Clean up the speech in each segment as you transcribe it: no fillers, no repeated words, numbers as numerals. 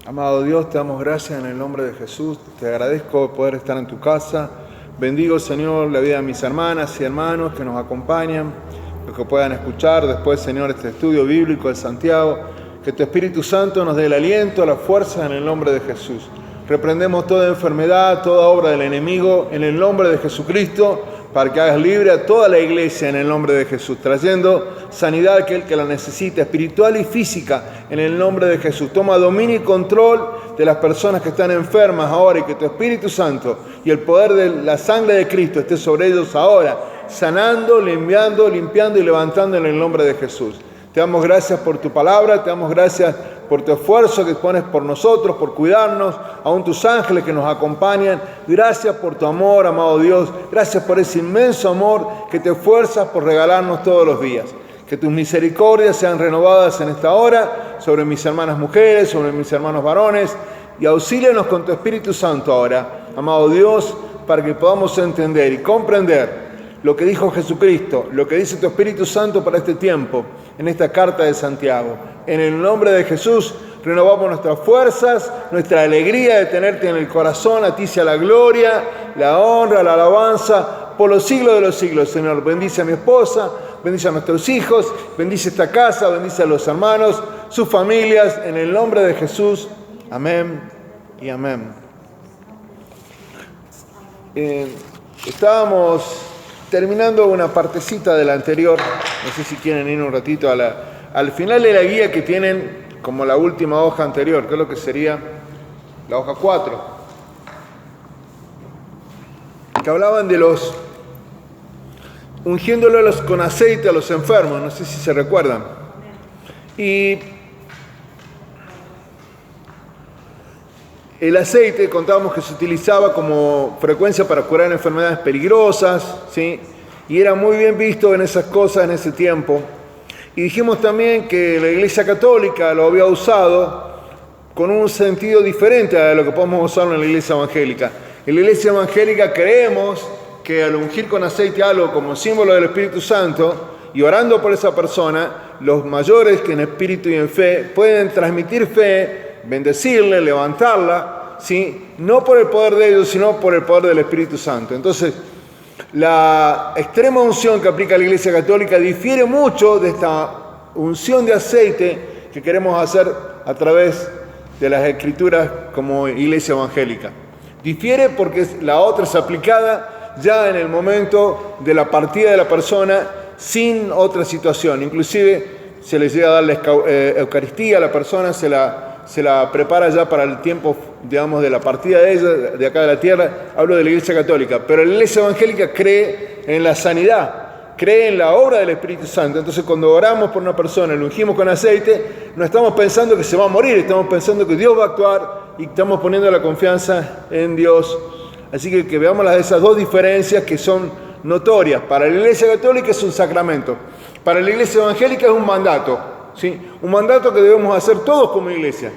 Amado Dios, te damos gracias en el nombre de Jesús. Te agradezco poder estar en tu casa. Bendigo, Señor, la vida de mis hermanas y hermanos que nos acompañan, los que puedan escuchar después, Señor, este estudio bíblico de Santiago. Que tu Espíritu Santo nos dé el aliento, la fuerza en el nombre de Jesús. Reprendemos toda enfermedad, toda obra del enemigo en el nombre de Jesucristo, para que hagas libre a toda la iglesia en el nombre de Jesús, trayendo sanidad a aquel que la necesita, espiritual y física, en el nombre de Jesús. Toma dominio y control de las personas que están enfermas ahora, y que tu Espíritu Santo y el poder de la sangre de Cristo esté sobre ellos ahora, sanando, limpiando y levantando en el nombre de Jesús. Te damos gracias por tu palabra, te damos gracias por tu esfuerzo que pones por nosotros, por cuidarnos, aún tus ángeles que nos acompañan. Gracias por tu amor, amado Dios. Gracias por ese inmenso amor que te esfuerzas por regalarnos todos los días. Que tus misericordias sean renovadas en esta hora sobre mis hermanas mujeres, sobre mis hermanos varones, y auxílianos con tu Espíritu Santo ahora, amado Dios, para que podamos entender y comprender lo que dijo Jesucristo, lo que dice tu Espíritu Santo para este tiempo, en esta carta de Santiago. En el nombre de Jesús, renovamos nuestras fuerzas, nuestra alegría de tenerte en el corazón. A ti sea la gloria, la honra, la alabanza, por los siglos de los siglos, Señor. Bendice a mi esposa, bendice a nuestros hijos, bendice esta casa, bendice a los hermanos, sus familias, en el nombre de Jesús. Amén y amén. Estábamos terminando una partecita de la anterior, no sé si quieren ir un ratito al final de la guía que tienen como la última hoja anterior, que es lo que sería la hoja 4, que hablaban de los ungiéndolos con aceite a los enfermos, no sé si se recuerdan. Y el aceite, contábamos que se utilizaba como frecuencia para curar enfermedades peligrosas, ¿sí? Y era muy bien visto en esas cosas en ese tiempo. Y dijimos también que la Iglesia Católica lo había usado con un sentido diferente a lo que podemos usarlo en la Iglesia Evangélica. En la Iglesia Evangélica creemos que al ungir con aceite algo como símbolo del Espíritu Santo y orando por esa persona, los mayores que en espíritu y en fe pueden transmitir fe, bendecirle, levantarla, ¿sí? No por el poder de ellos, sino por el poder del Espíritu Santo. Entonces, la extrema unción que aplica la Iglesia Católica difiere mucho de esta unción de aceite que queremos hacer a través de las Escrituras como Iglesia Evangélica. Difiere porque la otra es aplicada ya en el momento de la partida de la persona sin otra situación. Inclusive se le llega a dar la Eucaristía a la persona, se la prepara ya para el tiempo, digamos, de la partida de ella, de acá de la tierra. Hablo de la Iglesia Católica, pero la Iglesia Evangélica cree en la sanidad, cree en la obra del Espíritu Santo. Entonces, cuando oramos por una persona, lo ungimos con aceite, no estamos pensando que se va a morir, estamos pensando que Dios va a actuar y estamos poniendo la confianza en Dios. Así que veamos esas dos diferencias que son notorias. Para la Iglesia Católica es un sacramento, para la Iglesia Evangélica es un mandato. ¿Sí? Un mandato que debemos hacer todos como iglesia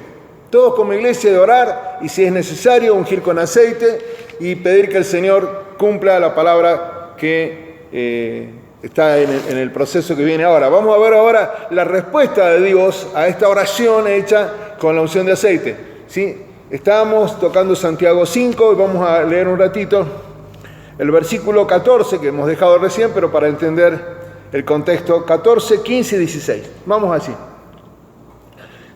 de orar, y si es necesario ungir con aceite y pedir que el Señor cumpla la palabra que está en el proceso que viene ahora. Vamos a ver ahora la respuesta de Dios a esta oración hecha con la unción de aceite, ¿sí? Estábamos tocando Santiago 5 y vamos a leer un ratito el versículo 14 que hemos dejado recién, pero para entender el contexto, 14, 15 y 16. Vamos así.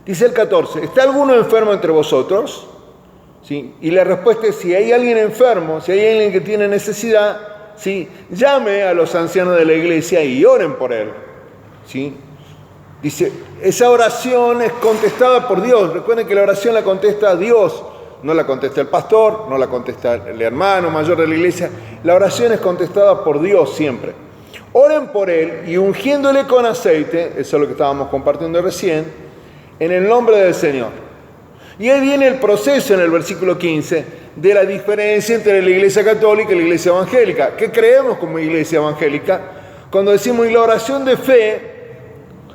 Dice el 14, ¿está alguno enfermo entre vosotros? ¿Sí? Y la respuesta es, si hay alguien enfermo, si hay alguien que tiene necesidad, ¿sí? Llame a los ancianos de la iglesia y oren por él. ¿Sí? Dice, esa oración es contestada por Dios. Recuerden que la oración la contesta Dios, no la contesta el pastor, no la contesta el hermano mayor de la iglesia. La oración es contestada por Dios siempre. Oren por él y ungiéndole con aceite, eso es lo que estábamos compartiendo recién, en el nombre del Señor. Y ahí viene el proceso en el versículo 15 de la diferencia entre la Iglesia Católica y la Iglesia Evangélica. ¿Qué creemos como Iglesia Evangélica? Cuando decimos, y la oración de fe,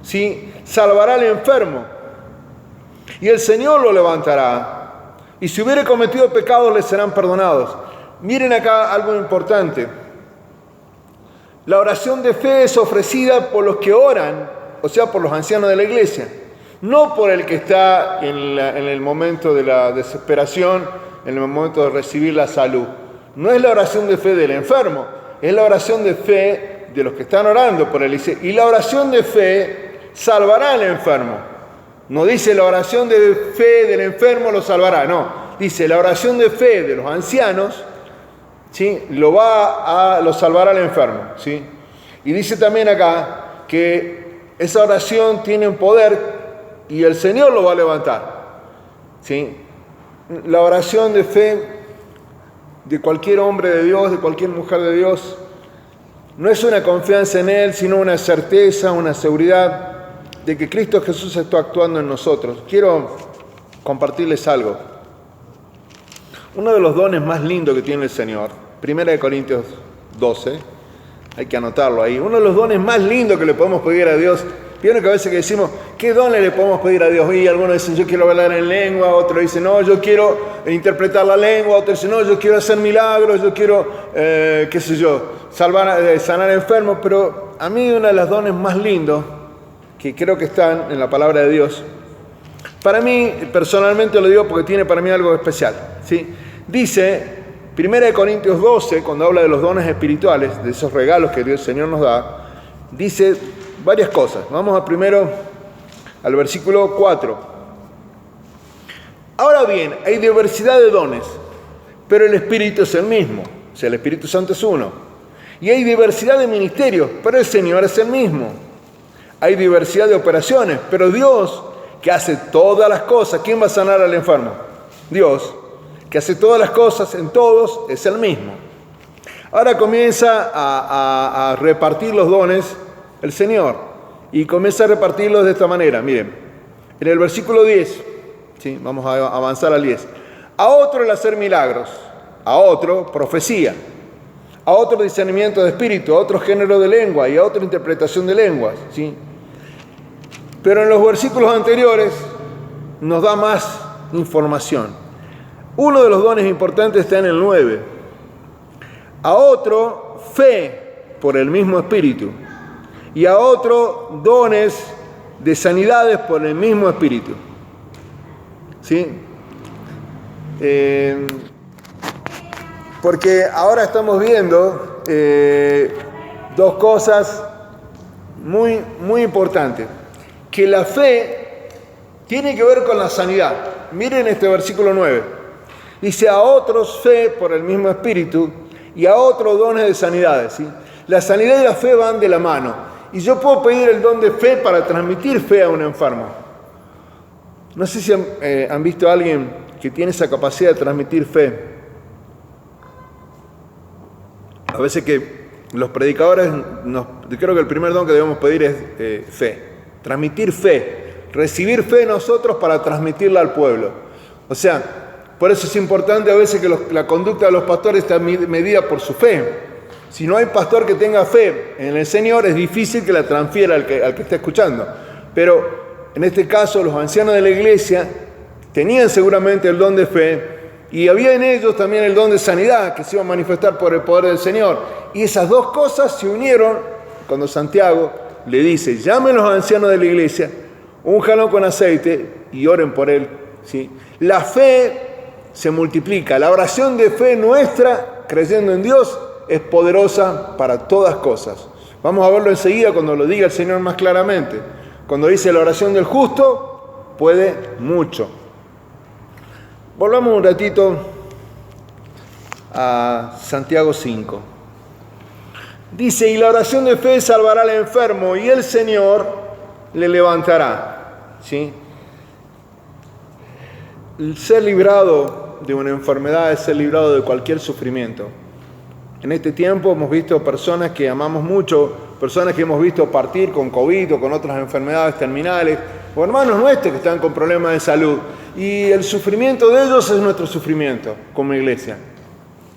¿sí?, salvará al enfermo, y el Señor lo levantará, y si hubiere cometido pecados le serán perdonados. Miren acá algo importante. La oración de fe es ofrecida por los que oran, o sea, por los ancianos de la iglesia. No por el que está en el momento de la desesperación, en el momento de recibir la salud. No es la oración de fe del enfermo, es la oración de fe de los que están orando por él. Dice, y la oración de fe salvará al enfermo. No dice la oración de fe del enfermo lo salvará, no. Dice la oración de fe de los ancianos, ¿sí? Lo salvará al enfermo, ¿sí? Y dice también acá que esa oración tiene un poder y el Señor lo va a levantar, ¿sí? La oración de fe de cualquier hombre de Dios, de cualquier mujer de Dios, no es una confianza en Él, sino una certeza, una seguridad de que Cristo Jesús está actuando en nosotros. Quiero compartirles algo. Uno de los dones más lindos que tiene el Señor, 1 Corintios 12, hay que anotarlo ahí, uno de los dones más lindos que le podemos pedir a Dios. Vieron que a veces que decimos, ¿qué dones le podemos pedir a Dios? Y algunos dicen, yo quiero hablar en lengua, otros dicen, no, yo quiero interpretar la lengua, otros dicen, no, yo quiero hacer milagros, yo quiero, qué sé yo, sanar enfermos. Pero a mí uno de los dones más lindos, que creo que están en la palabra de Dios, para mí, personalmente lo digo porque tiene para mí algo especial, ¿sí? Dice, 1 Corintios 12, cuando habla de los dones espirituales, de esos regalos que Dios Señor nos da, dice varias cosas. Vamos primero al versículo 4. Ahora bien, hay diversidad de dones, pero el Espíritu es el mismo, o sea, el Espíritu Santo es uno. Y hay diversidad de ministerios, pero el Señor es el mismo. Hay diversidad de operaciones, pero Dios, que hace todas las cosas, ¿quién va a sanar al enfermo? Dios, que hace todas las cosas en todos, es el mismo. Ahora comienza a repartir los dones el Señor, y comienza a repartirlos de esta manera. Miren, en el versículo 10, ¿sí? Vamos a avanzar al 10. A otro el hacer milagros, a otro profecía, a otro discernimiento de espíritu, a otro género de lengua y a otra interpretación de lenguas, ¿sí? Pero en los versículos anteriores nos da más información. Uno de los dones importantes está en el 9. A otro fe por el mismo espíritu. Y a otro dones de sanidades por el mismo espíritu. ¿Sí? Porque ahora estamos viendo dos cosas muy, muy importantes. Que la fe tiene que ver con la sanidad. Miren este versículo 9. Dice, a otros fe por el mismo espíritu y a otros dones de sanidades, ¿sí? La sanidad y la fe van de la mano. Y yo puedo pedir el don de fe para transmitir fe a un enfermo. No sé si han visto a alguien que tiene esa capacidad de transmitir fe. A veces que los predicadores, creo que el primer don que debemos pedir es fe. Transmitir fe. Recibir fe nosotros para transmitirla al pueblo. O sea, por eso es importante a veces que la conducta de los pastores está medida por su fe. Si no hay pastor que tenga fe en el Señor, es difícil que la transfiera al que está escuchando. Pero en este caso, los ancianos de la iglesia tenían seguramente el don de fe y había en ellos también el don de sanidad que se iba a manifestar por el poder del Señor. Y esas dos cosas se unieron cuando Santiago le dice, llamen los ancianos de la iglesia, únjanlo con aceite y oren por él, ¿sí? La fe se multiplica. La oración de fe nuestra, creyendo en Dios, es poderosa para todas cosas. Vamos a verlo enseguida cuando lo diga el Señor más claramente. Cuando dice la oración del justo, puede mucho. Volvamos un ratito a Santiago 5. Dice, y la oración de fe salvará al enfermo y el Señor le levantará, ¿sí? El ser librado de una enfermedad es ser librado de cualquier sufrimiento. En este tiempo hemos visto personas que amamos mucho, personas que hemos visto partir con COVID o con otras enfermedades terminales, o hermanos nuestros que están con problemas de salud. Y el sufrimiento de ellos es nuestro sufrimiento como iglesia,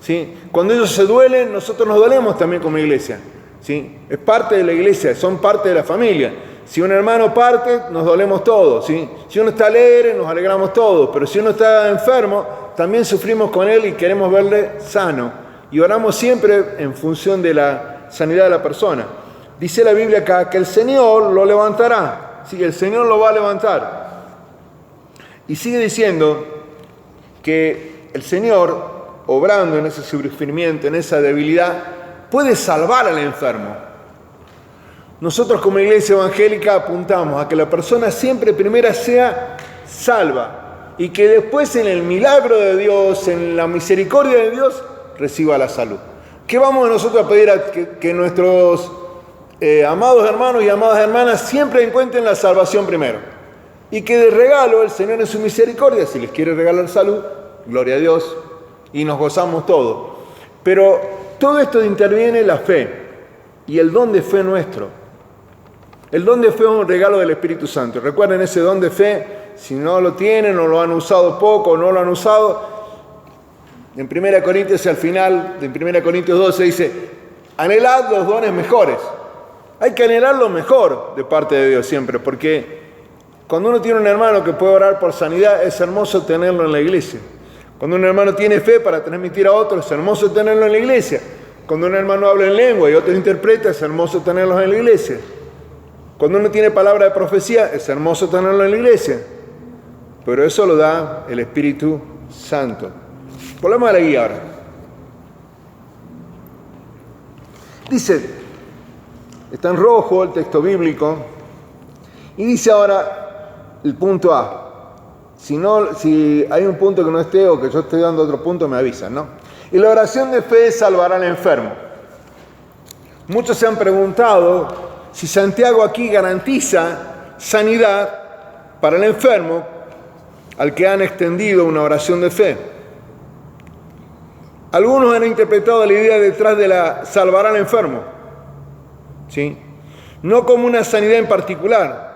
¿sí? Cuando ellos se duelen, nosotros nos dolemos también como iglesia, ¿sí? Es parte de la iglesia, son parte de la familia. Si un hermano parte, nos dolemos todos, ¿sí? Si uno está alegre, nos alegramos todos, pero si uno está enfermo, también sufrimos con él y queremos verle sano. Y oramos siempre en función de la sanidad de la persona. Dice la Biblia acá que el Señor lo levantará. Sí, el Señor lo va a levantar. Y sigue diciendo que el Señor, obrando en ese sufrimiento, en esa debilidad, puede salvar al enfermo. Nosotros como iglesia evangélica apuntamos a que la persona siempre primera sea salva y que después en el milagro de Dios, en la misericordia de Dios, reciba la salud. ¿Qué vamos nosotros a pedir? Que nuestros amados hermanos y amadas hermanas siempre encuentren la salvación primero. Y que de regalo el Señor en su misericordia, si les quiere regalar salud, gloria a Dios, y nos gozamos todos. Pero todo esto interviene la fe y el don de fe nuestro. El don de fe es un regalo del Espíritu Santo. Recuerden ese don de fe, si no lo tienen o lo han usado poco o no lo han usado, en 1 Corintios al final, en 1 Corintios 12 dice, anhelad los dones mejores. Hay que anhelar lo mejor de parte de Dios siempre, porque cuando uno tiene un hermano que puede orar por sanidad, es hermoso tenerlo en la iglesia. Cuando un hermano tiene fe para transmitir a otros, es hermoso tenerlo en la iglesia. Cuando un hermano habla en lengua y otro interpreta, es hermoso tenerlos en la iglesia. Cuando uno tiene palabra de profecía, es hermoso tenerlo en la iglesia. Pero eso lo da el Espíritu Santo. Volvemos a la guía ahora. Dice, está en rojo el texto bíblico, y dice ahora el punto A. Si hay un punto que no esté o que yo estoy dando otro punto, me avisan, ¿no? Y la oración de fe salvará al enfermo. Muchos se han preguntado si Santiago aquí garantiza sanidad para el enfermo al que han extendido una oración de fe. Algunos han interpretado la idea detrás de la salvará al enfermo, ¿sí? No como una sanidad en particular,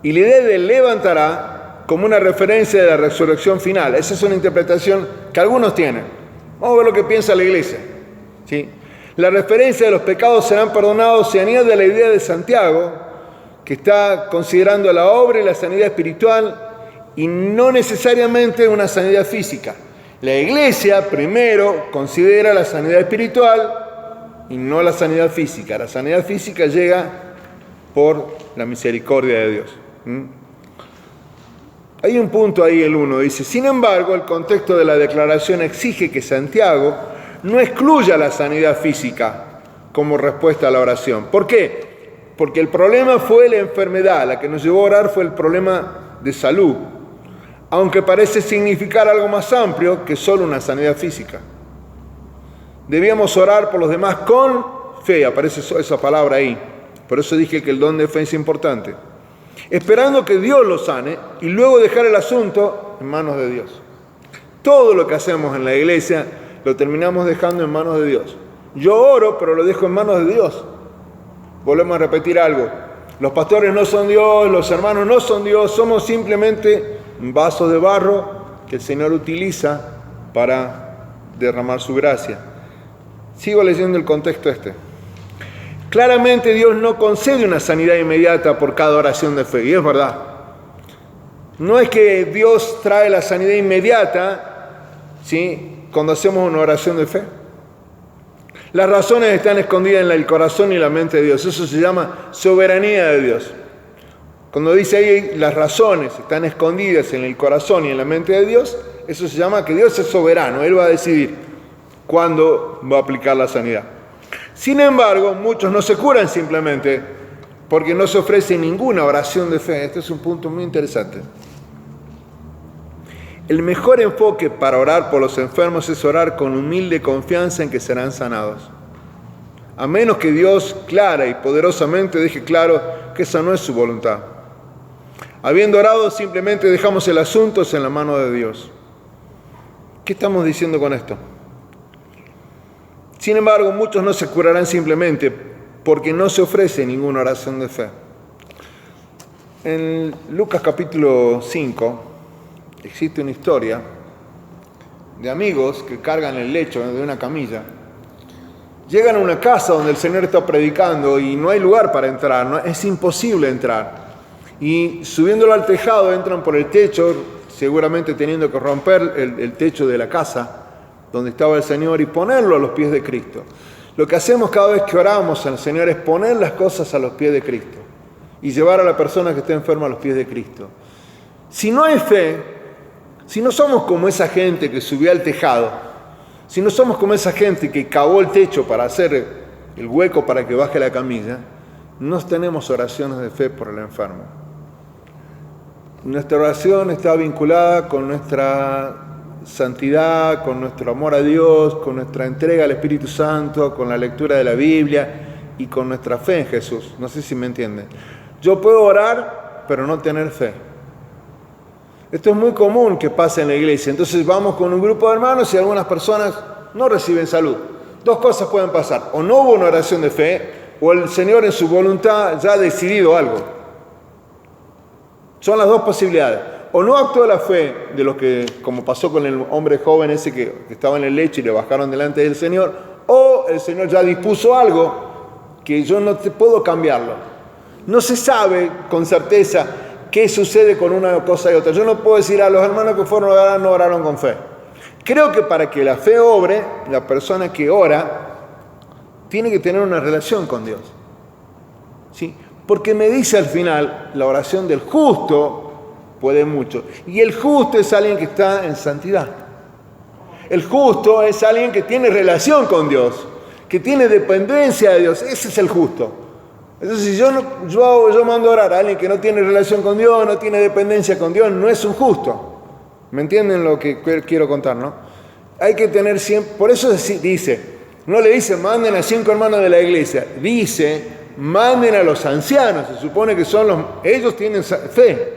y la idea de levantará como una referencia de la resurrección final. Esa es una interpretación que algunos tienen. Vamos a ver lo que piensa la iglesia, ¿sí? La referencia de los pecados serán perdonados se añade a la idea de Santiago, que está considerando la obra y la sanidad espiritual y no necesariamente una sanidad física. La iglesia primero considera la sanidad espiritual y no la sanidad física. La sanidad física llega por la misericordia de Dios. Hay un punto ahí, el 1, dice, sin embargo, el contexto de la declaración exige que Santiago no excluya la sanidad física como respuesta a la oración. ¿Por qué? Porque el problema fue la enfermedad, la que nos llevó a orar fue el problema de salud, aunque parece significar algo más amplio que solo una sanidad física. Debíamos orar por los demás con fe, aparece esa palabra ahí, por eso dije que el don de fe es importante, esperando que Dios lo sane y luego dejar el asunto en manos de Dios. Todo lo que hacemos en la iglesia lo terminamos dejando en manos de Dios. Yo oro, pero lo dejo en manos de Dios. Volvemos a repetir algo. Los pastores no son Dios, los hermanos no son Dios, somos simplemente vasos de barro que el Señor utiliza para derramar su gracia. Sigo leyendo el contexto este. Claramente Dios no concede una sanidad inmediata por cada oración de fe, y es verdad. No es que Dios trae la sanidad inmediata, ¿sí?, cuando hacemos una oración de fe. Las razones están escondidas en el corazón y la mente de Dios. Eso se llama soberanía de Dios. Cuando dice ahí las razones están escondidas en el corazón y en la mente de Dios, eso se llama que Dios es soberano. Él va a decidir cuándo va a aplicar la sanidad. Sin embargo, muchos no se curan simplemente porque no se ofrece ninguna oración de fe. Este es un punto muy interesante. El mejor enfoque para orar por los enfermos es orar con humilde confianza en que serán sanados. A menos que Dios clara y poderosamente deje claro que esa no es su voluntad. Habiendo orado, simplemente dejamos el asunto en la mano de Dios. ¿Qué estamos diciendo con esto? Sin embargo, muchos no se curarán simplemente porque no se ofrece ninguna oración de fe. En Lucas capítulo 5 existe una historia de amigos que cargan el lecho de una camilla. Llegan a una casa donde el Señor está predicando y no hay lugar para entrar, es imposible entrar. Y subiéndolo al tejado entran por el techo, seguramente teniendo que romper el techo de la casa donde estaba el Señor y ponerlo a los pies de Cristo. Lo que hacemos cada vez que oramos al Señor es poner las cosas a los pies de Cristo y llevar a la persona que está enferma a los pies de Cristo. Si no hay fe, Si no somos como esa gente que subió al tejado, si no somos como esa gente que cavó el techo para hacer el hueco para que baje la camilla, no tenemos oraciones de fe por el enfermo. Nuestra oración está vinculada con nuestra santidad, con nuestro amor a Dios, con nuestra entrega al Espíritu Santo, con la lectura de la Biblia y con nuestra fe en Jesús. No sé si me entienden. Yo puedo orar, pero no tener fe. Esto es muy común que pase en la iglesia. Entonces vamos con un grupo de hermanos y algunas personas no reciben salud. Dos cosas pueden pasar. O no hubo una oración de fe, o el Señor en su voluntad ya ha decidido algo. Son las dos posibilidades. O no actuó la fe de lo que, como pasó con el hombre joven ese que estaba en el lecho y le bajaron delante del Señor, o el Señor ya dispuso algo que yo no puedo cambiarlo. No se sabe con certeza qué sucede con una cosa y otra. Yo no puedo decir a los hermanos que fueron a orar no oraron con fe. Creo que para que la fe obre, la persona que ora tiene que tener una relación con Dios. ¿Sí? Porque me dice al final, la oración del justo puede mucho. Y el justo es alguien que está en santidad. El justo es alguien que tiene relación con Dios, que tiene dependencia de Dios. Ese es el justo. Entonces, si yo mando a orar a alguien que no tiene relación con Dios, no tiene dependencia con Dios, no es un justo. ¿Me entienden lo que quiero contar, no? Hay que tener siempre... Por eso dice, no le dice, manden a 5 hermanos de la iglesia. Dice, manden a los ancianos. Se supone que son ellos tienen fe.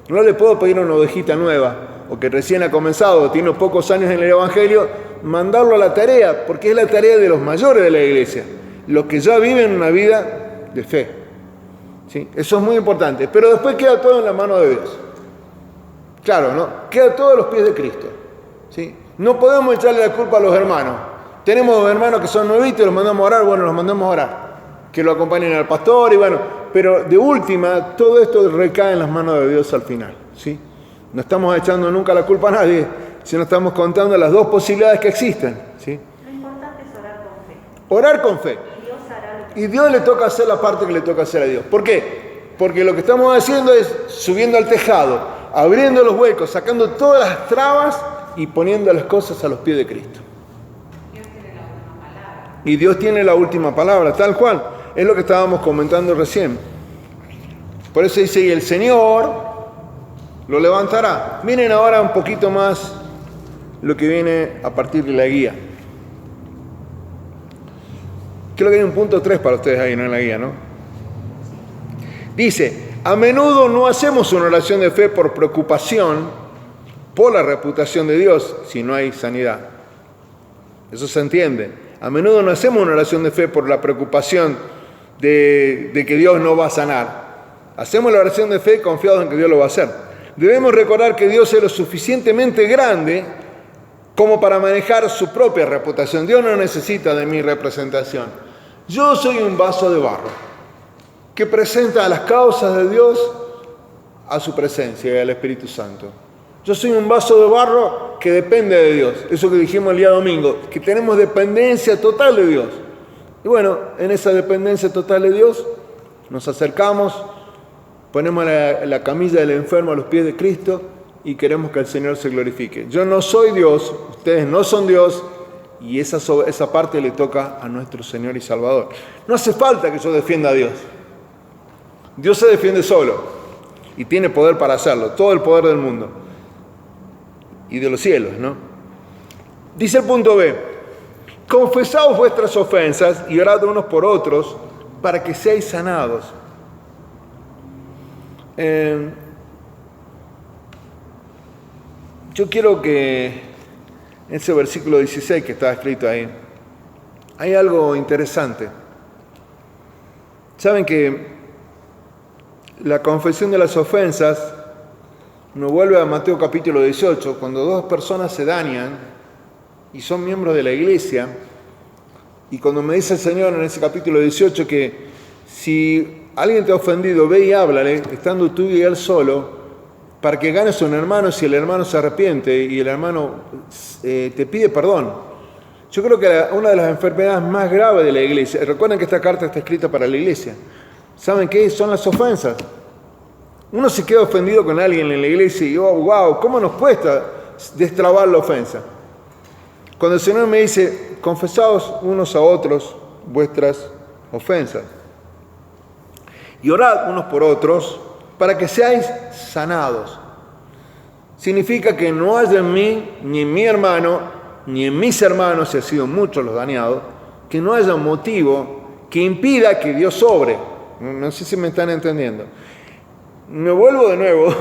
No le puedo pedir una ovejita nueva, o que recién ha comenzado, o tiene pocos años en el Evangelio, mandarlo a la tarea, porque es la tarea de los mayores de la iglesia, los que ya viven una vida de fe. ¿Sí? Eso es muy importante. Pero después queda todo en la mano de Dios. Claro, ¿no? Queda todo a los pies de Cristo. ¿Sí? No podemos echarle la culpa a los hermanos. Tenemos hermanos que son nuevitos y los mandamos a orar, bueno, los mandamos a orar. Que lo acompañen al pastor y bueno, pero de última, todo esto recae en las manos de Dios al final. ¿Sí? No estamos echando nunca la culpa a nadie, sino estamos contando las dos posibilidades que existen. ¿Sí? Lo importante es orar con fe. Orar con fe. Y Dios hará lo que... Y Dios le toca hacer la parte que le toca hacer a Dios. ¿Por qué? Porque lo que estamos haciendo es subiendo al tejado, abriendo los huecos, sacando todas las trabas y poniendo las cosas a los pies de Cristo. Dios tiene la última palabra. Y Dios tiene la última palabra, tal cual. Es lo que estábamos comentando recién. Por eso dice, y el Señor lo levantará. Miren ahora un poquito más lo que viene a partir de la guía. Creo que hay un punto 3 para ustedes ahí, no en la guía, ¿no? Dice, a menudo no hacemos una oración de fe por preocupación por la reputación de Dios si no hay sanidad. Eso se entiende. A menudo no hacemos una oración de fe por la preocupación de que Dios no va a sanar. Hacemos la oración de fe confiados en que Dios lo va a hacer. Debemos recordar que Dios es lo suficientemente grande como para manejar su propia reputación. Dios no necesita de mi representación. Yo soy un vaso de barro que presenta a las causas de Dios a su presencia y al Espíritu Santo. Yo soy un vaso de barro que depende de Dios. Eso que dijimos el día domingo, que tenemos dependencia total de Dios. Y bueno, en esa dependencia total de Dios, nos acercamos, ponemos la camilla del enfermo a los pies de Cristo y queremos que el Señor se glorifique. Yo no soy Dios, ustedes no son Dios, y esa parte le toca a nuestro Señor y Salvador. No hace falta que yo defienda a Dios. Dios se defiende solo y tiene poder para hacerlo, todo el poder del mundo y de los cielos, ¿no? Dice el punto B, confesaos vuestras ofensas y orad unos por otros para que seáis sanados. Yo quiero que en ese versículo 16 que está escrito ahí, hay algo interesante. Saben que la confesión de las ofensas nos vuelve a Mateo capítulo 18, cuando dos personas se dañan y son miembros de la iglesia, y cuando me dice el Señor en ese capítulo 18 que si alguien te ha ofendido, ve y háblale, estando tú y él solo, para que ganes a un hermano si el hermano se arrepiente y el hermano te pide perdón. Yo creo que una de las enfermedades más graves de la iglesia, recuerden que esta carta está escrita para la iglesia, ¿saben qué? Son las ofensas. Uno se queda ofendido con alguien en la iglesia y oh, wow, ¿cómo nos cuesta destrabar la ofensa. Cuando el Señor me dice, confesaos unos a otros vuestras ofensas y orad unos por otros para que seáis sanados. Significa que no haya en mí, ni en mi hermano, ni en mis hermanos, si han sido muchos los dañados, que no haya un motivo que impida que Dios obre. No sé si me están entendiendo. Me vuelvo de nuevo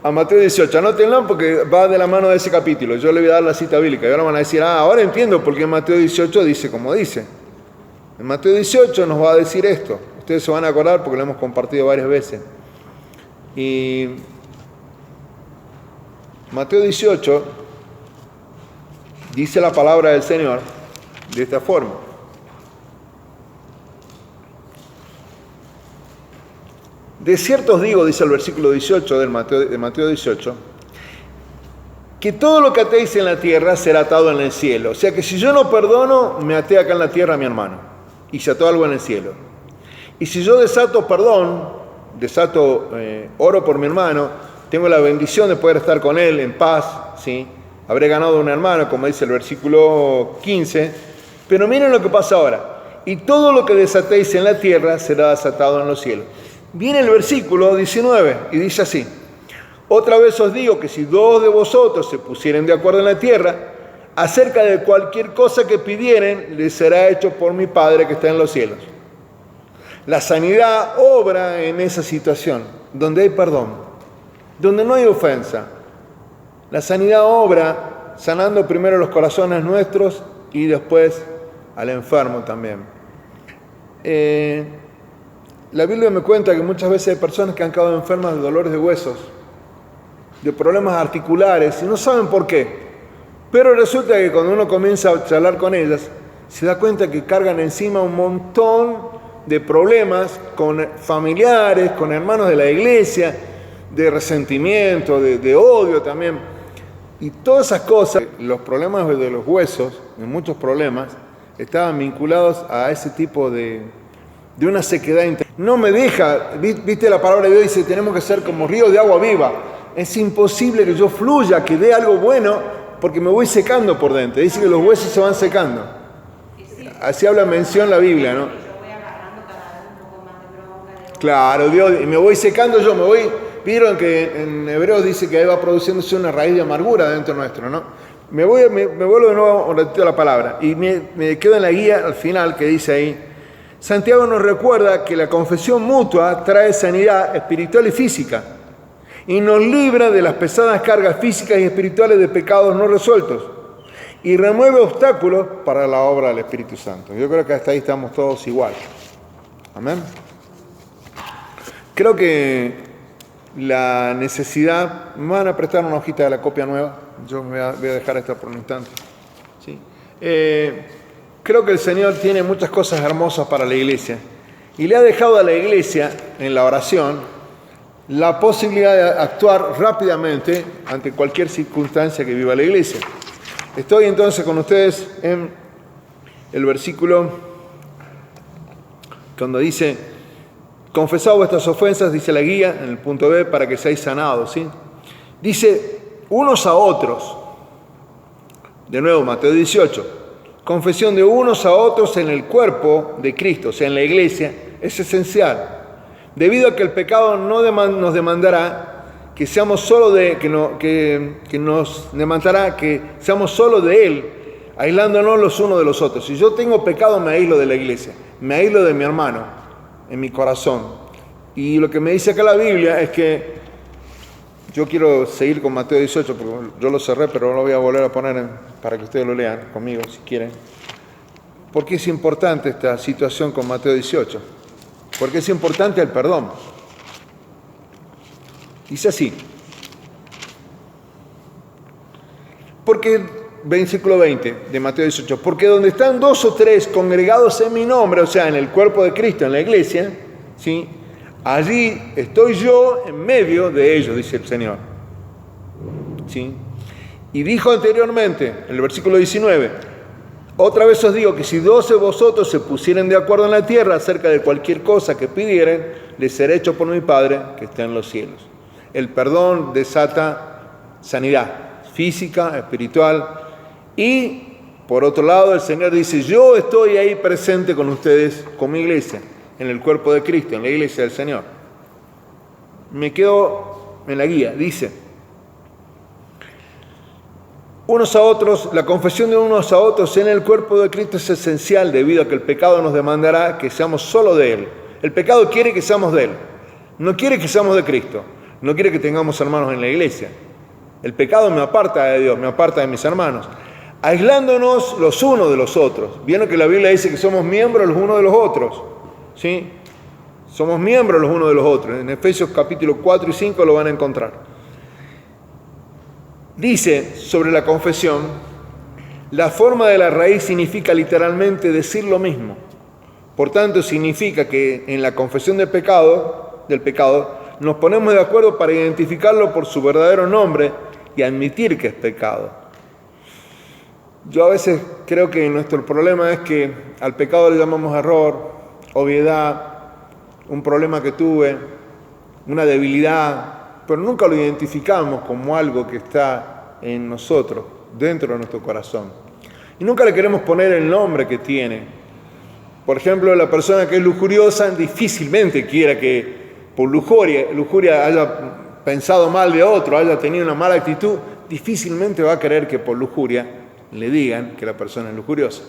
a Mateo 18. Anótenlo porque va de la mano de ese capítulo. Yo le voy a dar la cita bíblica y ahora van a decir, ahora entiendo por qué Mateo 18 dice como dice. En Mateo 18 nos va a decir esto. Ustedes se van a acordar porque lo hemos compartido varias veces. Y Mateo 18 dice la palabra del Señor de esta forma. De cierto os digo, dice el versículo 18 de Mateo 18, que todo lo que atéis en la tierra será atado en el cielo. O sea que si yo no perdono, me até acá en la tierra a mi hermano y se ató algo en el cielo. Y si yo desato perdón, oro por mi hermano, tengo la bendición de poder estar con él en paz, ¿sí? Habré ganado un hermano, como dice el versículo 15. Pero miren lo que pasa ahora. Y todo lo que desatéis en la tierra será desatado en los cielos. Viene el versículo 19 y dice así: otra vez os digo que si dos de vosotros se pusieren de acuerdo en la tierra, acerca de cualquier cosa que pidieren, les será hecho por mi Padre que está en los cielos. La sanidad obra en esa situación, donde hay perdón, donde no hay ofensa. La sanidad obra sanando primero los corazones nuestros y después al enfermo también. La Biblia me cuenta que muchas veces hay personas que han quedado enfermas de dolores de huesos, de problemas articulares, y no saben por qué. Pero resulta que cuando uno comienza a charlar con ellas, se da cuenta que cargan encima un montón de problemas con familiares, con hermanos de la iglesia, de resentimiento, de odio también. Y todas esas cosas, los problemas de los huesos, muchos problemas, estaban vinculados a ese tipo de una sequedad interna. No me deja, viste la palabra de Dios dice, tenemos que ser como ríos de agua viva. Es imposible que yo fluya, que dé algo bueno, porque me voy secando por dentro. Dice que los huesos se van secando. Así habla mención la Biblia, ¿no? Claro, Dios, y me voy secando yo, vieron que en Hebreos dice que ahí va produciéndose una raíz de amargura dentro nuestro, ¿no? Me vuelvo de nuevo un ratito a la palabra, y me quedo en la guía al final que dice ahí, Santiago nos recuerda que la confesión mutua trae sanidad espiritual y física, y nos libra de las pesadas cargas físicas y espirituales de pecados no resueltos, y remueve obstáculos para la obra del Espíritu Santo. Yo creo que hasta ahí estamos todos igual. Amén. Creo que la necesidad, me van a prestar una hojita de la copia nueva, yo me voy a dejar esta por un instante. ¿Sí? Creo que el Señor tiene muchas cosas hermosas para la iglesia y le ha dejado a la iglesia en la oración la posibilidad de actuar rápidamente ante cualquier circunstancia que viva la iglesia. Estoy entonces con ustedes en el versículo cuando dice: confesad vuestras ofensas, dice la guía, en el punto B, para que seáis sanados, ¿sí? Dice, unos a otros. De nuevo, Mateo 18. Confesión de unos a otros en el cuerpo de Cristo, o sea, en la iglesia, es esencial. Debido a que el pecado no nos demandará que seamos solo que nos demandará que seamos solo de Él, aislándonos los unos de los otros. Si yo tengo pecado, me aíslo de la iglesia, me aíslo de mi hermano, en mi corazón. Y lo que me dice acá la Biblia es que yo quiero seguir con Mateo 18 porque yo lo cerré, pero lo voy a volver a poner para que ustedes lo lean conmigo si quieren. ¿Por qué es importante esta situación con Mateo 18? Porque es importante el perdón. Dice así: porque, versículo 20 de Mateo 18, porque donde están dos o tres congregados en mi nombre, o sea, en el cuerpo de Cristo, en la iglesia, ¿sí? Allí estoy yo en medio de ellos, dice el Señor. ¿Sí? Y dijo anteriormente, en el versículo 19, otra vez os digo que si 12 de vosotros se pusieren de acuerdo en la tierra acerca de cualquier cosa que pidieren, les será hecho por mi Padre que está en los cielos. El perdón desata sanidad física, espiritual. Y por otro lado, el Señor dice, yo estoy ahí presente con ustedes, con mi iglesia, en el cuerpo de Cristo, en la iglesia del Señor. Me quedo en la guía, dice, unos a otros, la confesión de unos a otros en el cuerpo de Cristo es esencial debido a que el pecado nos demandará que seamos solo de Él. El pecado quiere que seamos de Él, no quiere que seamos de Cristo, no quiere que tengamos hermanos en la iglesia. El pecado me aparta de Dios, me aparta de mis hermanos, aislándonos los unos de los otros. Vieron que la Biblia dice que somos miembros los unos de los otros, ¿sí? Somos miembros los unos de los otros. En Efesios capítulo 4 y 5 lo van a encontrar. Dice sobre la confesión, la forma de la raíz significa literalmente decir lo mismo. Por tanto, significa que en la confesión del pecado, nos ponemos de acuerdo para identificarlo por su verdadero nombre y admitir que es pecado. Yo a veces creo que nuestro problema es que al pecado le llamamos error, obviedad, un problema que tuve, una debilidad, pero nunca lo identificamos como algo que está en nosotros, dentro de nuestro corazón. Y nunca le queremos poner el nombre que tiene. Por ejemplo, la persona que es lujuriosa difícilmente quiera que por lujuria haya pensado mal de otro, haya tenido una mala actitud, difícilmente va a querer que por lujuria le digan que la persona es lujuriosa.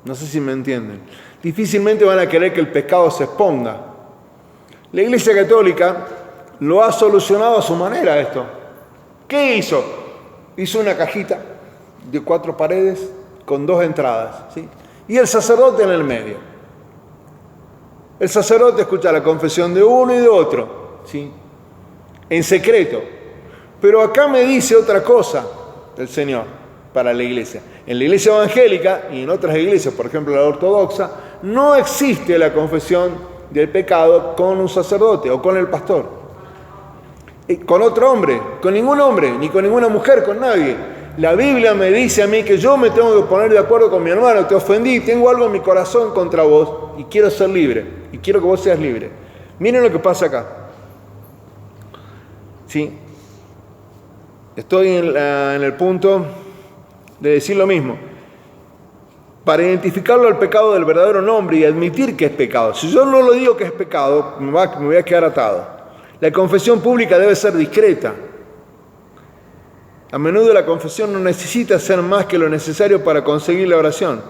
No sé si me entienden. Difícilmente van a querer que el pecado se exponga. La Iglesia Católica lo ha solucionado a su manera esto. ¿Qué hizo? Hizo una cajita de 4 paredes con 2 entradas, ¿sí? Y el sacerdote en el medio. El sacerdote escucha la confesión de uno y de otro, ¿sí? En secreto. Pero acá me dice otra cosa el Señor para la iglesia. En la iglesia evangélica y en otras iglesias, por ejemplo la ortodoxa, no existe la confesión del pecado con un sacerdote o con el pastor. Con otro hombre, con ningún hombre, ni con ninguna mujer, con nadie. La Biblia me dice a mí que yo me tengo que poner de acuerdo con mi hermano, te ofendí, tengo algo en mi corazón contra vos y quiero ser libre, y quiero que vos seas libre. Miren lo que pasa acá. ¿Sí? Estoy en el punto de decir lo mismo. Para identificarlo al pecado del verdadero nombre y admitir que es pecado. Si yo no lo digo que es pecado, me voy a quedar atado. La confesión pública debe ser discreta. A menudo la confesión no necesita ser más que lo necesario para conseguir la oración.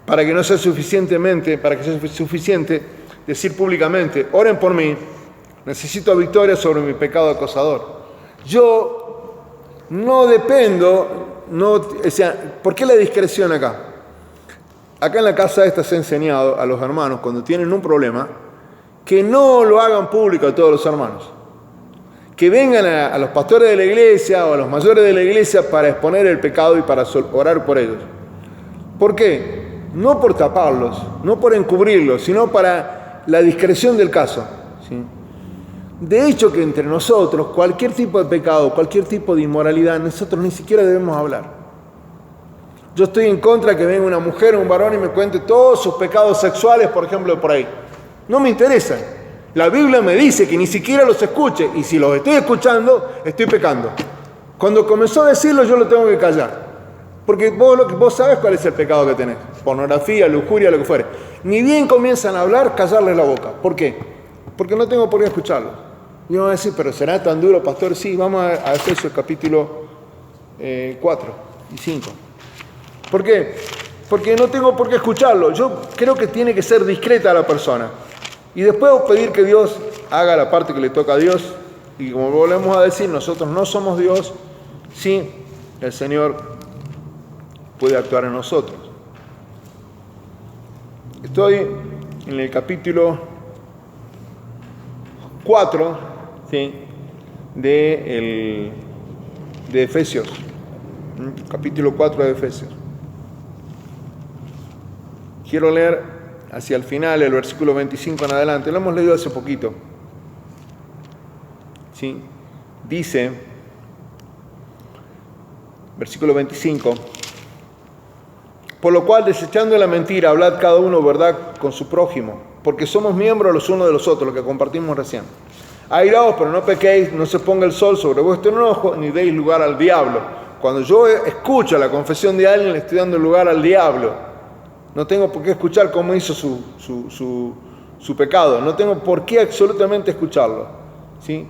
Para que sea suficiente decir públicamente, oren por mí, necesito victoria sobre mi pecado acosador. Yo no dependo, ¿por qué la discreción acá? Acá en la casa esta se ha enseñado a los hermanos cuando tienen un problema que no lo hagan público a todos los hermanos. Que vengan a los pastores de la iglesia o a los mayores de la iglesia para exponer el pecado y para orar por ellos. ¿Por qué? No por taparlos, no por encubrirlos, sino para la discreción del caso, ¿sí? De hecho que entre nosotros, cualquier tipo de pecado, cualquier tipo de inmoralidad, nosotros ni siquiera debemos hablar. Yo estoy en contra que venga una mujer o un varón y me cuente todos sus pecados sexuales, por ejemplo, por ahí. No me interesa. La Biblia me dice que ni siquiera los escuche, y si los estoy escuchando, estoy pecando. Cuando comenzó a decirlo, yo lo tengo que callar. Porque vos sabés cuál es el pecado que tenés. Pornografía, lujuria, lo que fuere. Ni bien comienzan a hablar, callarles la boca. ¿Por qué? Porque no tengo por qué escucharlos. Y van a decir, pero ¿será tan duro, pastor? Sí, vamos a Efesios capítulo 4 y 5. ¿Por qué? Porque no tengo por qué escucharlo. Yo creo que tiene que ser discreta la persona. Y después pedir que Dios haga la parte que le toca a Dios. Y como volvemos a decir, nosotros no somos Dios. Sí, el Señor puede actuar en nosotros. Estoy en el capítulo 4, ¿sí? de Efesios. Capítulo 4 de Efesios. Quiero leer hacia el final, el versículo 25 en adelante. Lo hemos leído hace poquito. ¿Sí? Dice, versículo 25, por lo cual, desechando la mentira, hablad cada uno verdad con su prójimo, porque somos miembros los unos de los otros, lo que compartimos recién. Airaos, pero no pequéis, no se ponga el sol sobre vuestro enojo, ni deis lugar al diablo. Cuando yo escucho la confesión de alguien, le estoy dando lugar al diablo. No tengo por qué escuchar cómo hizo su pecado. No tengo por qué absolutamente escucharlo. ¿Sí?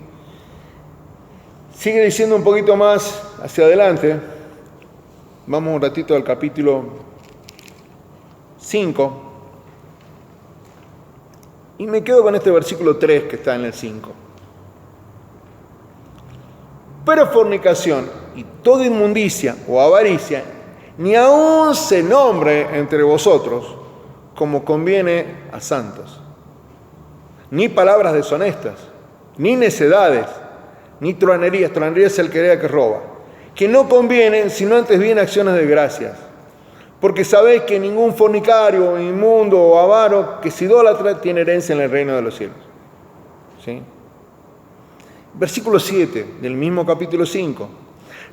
Sigue diciendo un poquito más hacia adelante. Vamos un ratito al capítulo 5. Y me quedo con este versículo 3 que está en el 5. Pero fornicación y toda inmundicia o avaricia, ni aun se nombre entre vosotros como conviene a santos. Ni palabras deshonestas, ni necedades, ni truanerías. Truanería es el que roba. Que no conviene, sino antes bien acciones de gracias. Porque sabéis que ningún fornicario, inmundo o avaro que se idolatra tiene herencia en el reino de los cielos. ¿Sí? Versículo 7 del mismo capítulo 5.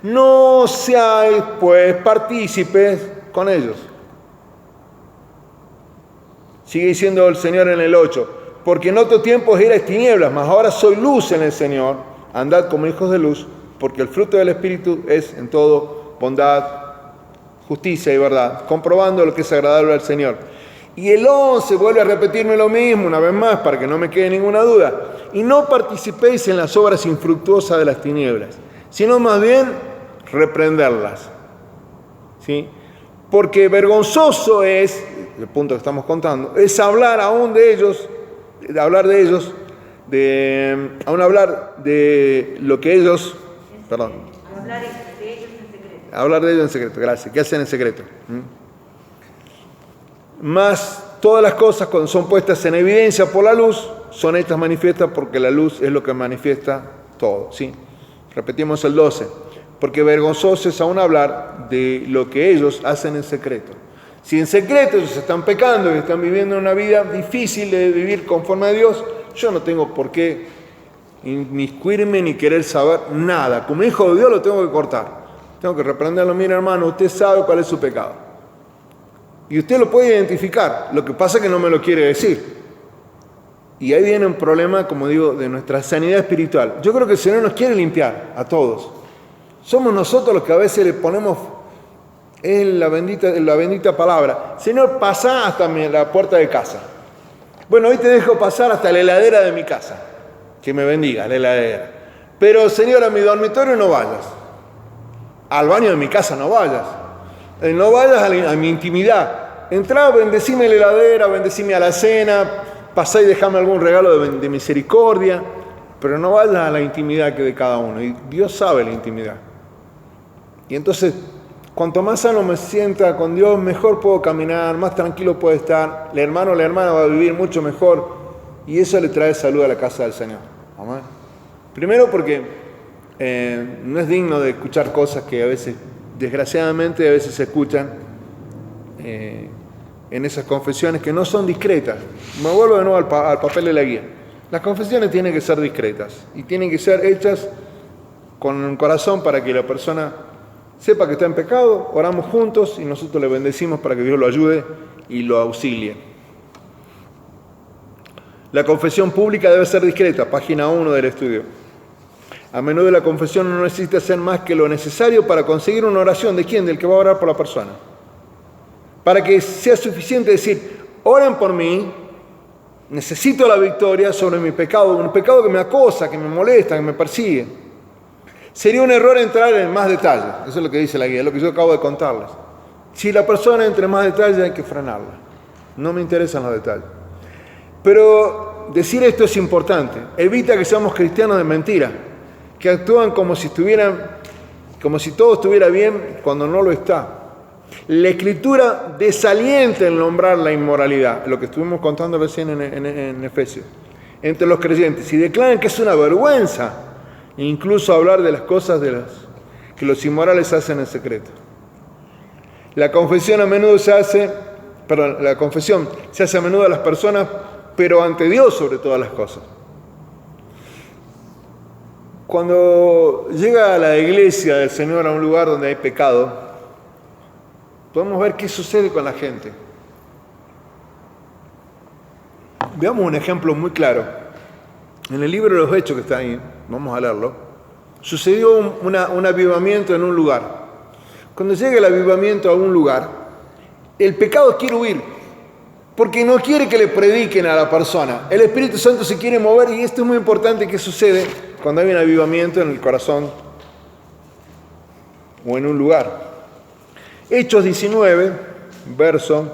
No seáis pues partícipes con ellos. Sigue diciendo el Señor en el 8. Porque en otro tiempo erais tinieblas, mas ahora soy luz en el Señor. Andad como hijos de luz, porque el fruto del Espíritu es en todo bondad, justicia y verdad, comprobando lo que es agradable al Señor. Y el 11 vuelve a repetirme lo mismo una vez más para que no me quede ninguna duda. Y no participéis en las obras infructuosas de las tinieblas, sino más bien reprenderlas. ¿Sí? Porque vergonzoso es, el punto que estamos contando, es hablar aún de ellos, hablar de lo que ellos, perdón. Hablar de ellos en secreto, gracias. ¿Qué hacen en secreto? Más todas las cosas cuando son puestas en evidencia por la luz, son hechas manifiestas porque la luz es lo que manifiesta todo. ¿Sí? Repetimos el 12. Porque vergonzoso es aún hablar de lo que ellos hacen en secreto. Si en secreto ellos están pecando y están viviendo una vida difícil de vivir conforme a Dios, yo no tengo por qué inmiscuirme ni querer saber nada. Como hijo de Dios lo tengo que cortar. Tengo que reprenderlo. Mira, hermano, usted sabe cuál es su pecado. Y usted lo puede identificar. Lo que pasa es que no me lo quiere decir. Y ahí viene un problema, como digo, de nuestra sanidad espiritual. Yo creo que el Señor nos quiere limpiar a todos. Somos nosotros los que a veces le ponemos la bendita palabra. Señor, pasá hasta la puerta de casa. Bueno, hoy te dejo pasar hasta la heladera de mi casa. Que me bendiga, la heladera. Pero, Señor, a mi dormitorio no vayas. Al baño de mi casa no vayas. No vayas a mi intimidad. Entrá, bendecime la heladera, bendecime a la cena, pasá y dejame algún regalo de misericordia, pero no vayas a la intimidad que de cada uno. Y Dios sabe la intimidad. Y entonces, cuanto más sano me sienta con Dios, mejor puedo caminar, más tranquilo puedo estar. El hermano o la hermana va a vivir mucho mejor y eso le trae salud a la casa del Señor. Amén. Primero porque no es digno de escuchar cosas que a veces, desgraciadamente, a veces se escuchan en esas confesiones que no son discretas. Me vuelvo de nuevo al papel de la guía. Las confesiones tienen que ser discretas y tienen que ser hechas con un corazón para que la persona sepa que está en pecado, oramos juntos y nosotros le bendecimos para que Dios lo ayude y lo auxilie. La confesión pública debe ser discreta, página 1 del estudio. A menudo la confesión no necesita hacer más que lo necesario para conseguir una oración. ¿De quién? Del que va a orar por la persona. Para que sea suficiente decir, oren por mí, necesito la victoria sobre mi pecado, un pecado que me acosa, que me molesta, que me persigue. Sería un error entrar en más detalles. Eso es lo que dice la guía, es lo que yo acabo de contarles. Si la persona entra en más detalles hay que frenarla. No me interesan los detalles. Pero decir esto es importante. Evita que seamos cristianos de mentira, que actúan como si todo estuviera bien cuando no lo está. La Escritura desalienta en nombrar la inmoralidad, lo que estuvimos contando recién en Efesios, entre los creyentes, y declaran que es una vergüenza incluso hablar de las cosas que los inmorales hacen en secreto. La confesión se hace a menudo a las personas, pero ante Dios sobre todas las cosas. Cuando llega la iglesia del Señor a un lugar donde hay pecado, podemos ver qué sucede con la gente. Veamos un ejemplo muy claro. en el libro de los Hechos que está ahí, vamos a leerlo, sucedió un avivamiento en un lugar. Cuando llega el avivamiento a un lugar, el pecado quiere huir, porque no quiere que le prediquen a la persona. El Espíritu Santo se quiere mover, y esto es muy importante que sucede cuando hay un avivamiento en el corazón o en un lugar. Hechos 19, verso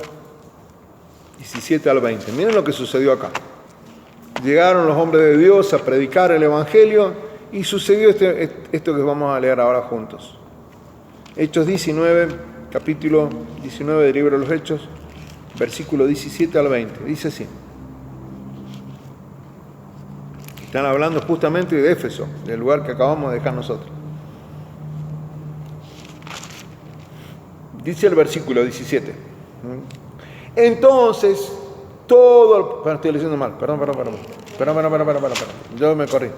17 al 20. Miren lo que sucedió acá. Llegaron los hombres de Dios a predicar el Evangelio y sucedió esto que vamos a leer ahora juntos. Hechos 19, capítulo 19 del libro de los Hechos, versículo 17 al 20. Dice así. Están hablando justamente de Éfeso, del lugar que acabamos de dejar nosotros. Dice el versículo 17. Entonces, estoy leyendo mal. Perdón. Yo me corrí.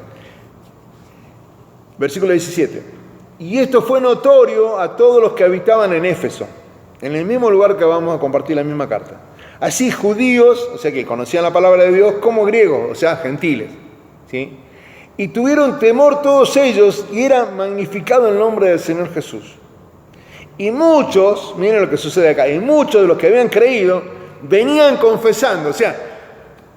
Versículo 17. Y esto fue notorio a todos los que habitaban en Éfeso, en el mismo lugar que vamos a compartir la misma carta. Así judíos, o sea que conocían la palabra de Dios, como griegos, o sea, gentiles. ¿Sí? Y tuvieron temor todos ellos, y era magnificado el nombre del Señor Jesús. Y muchos, miren lo que sucede acá, y muchos de los que habían creído venían confesando, o sea,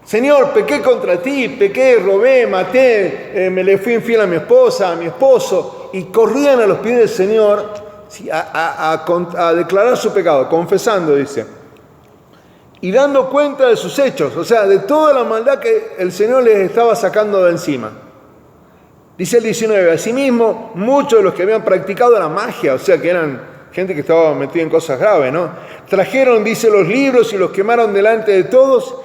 Señor, pequé contra ti, pequé, robé, maté, me le fui infiel a mi esposa, a mi esposo, y corrían a los pies del Señor, ¿sí?, a declarar su pecado, confesando, dice, y dando cuenta de sus hechos, o sea, de toda la maldad que el Señor les estaba sacando de encima. Dice el 19, asimismo, muchos de los que habían practicado la magia, o sea, que eran gente que estaba metida en cosas graves, ¿no? Trajeron, dice, los libros y los quemaron delante de todos,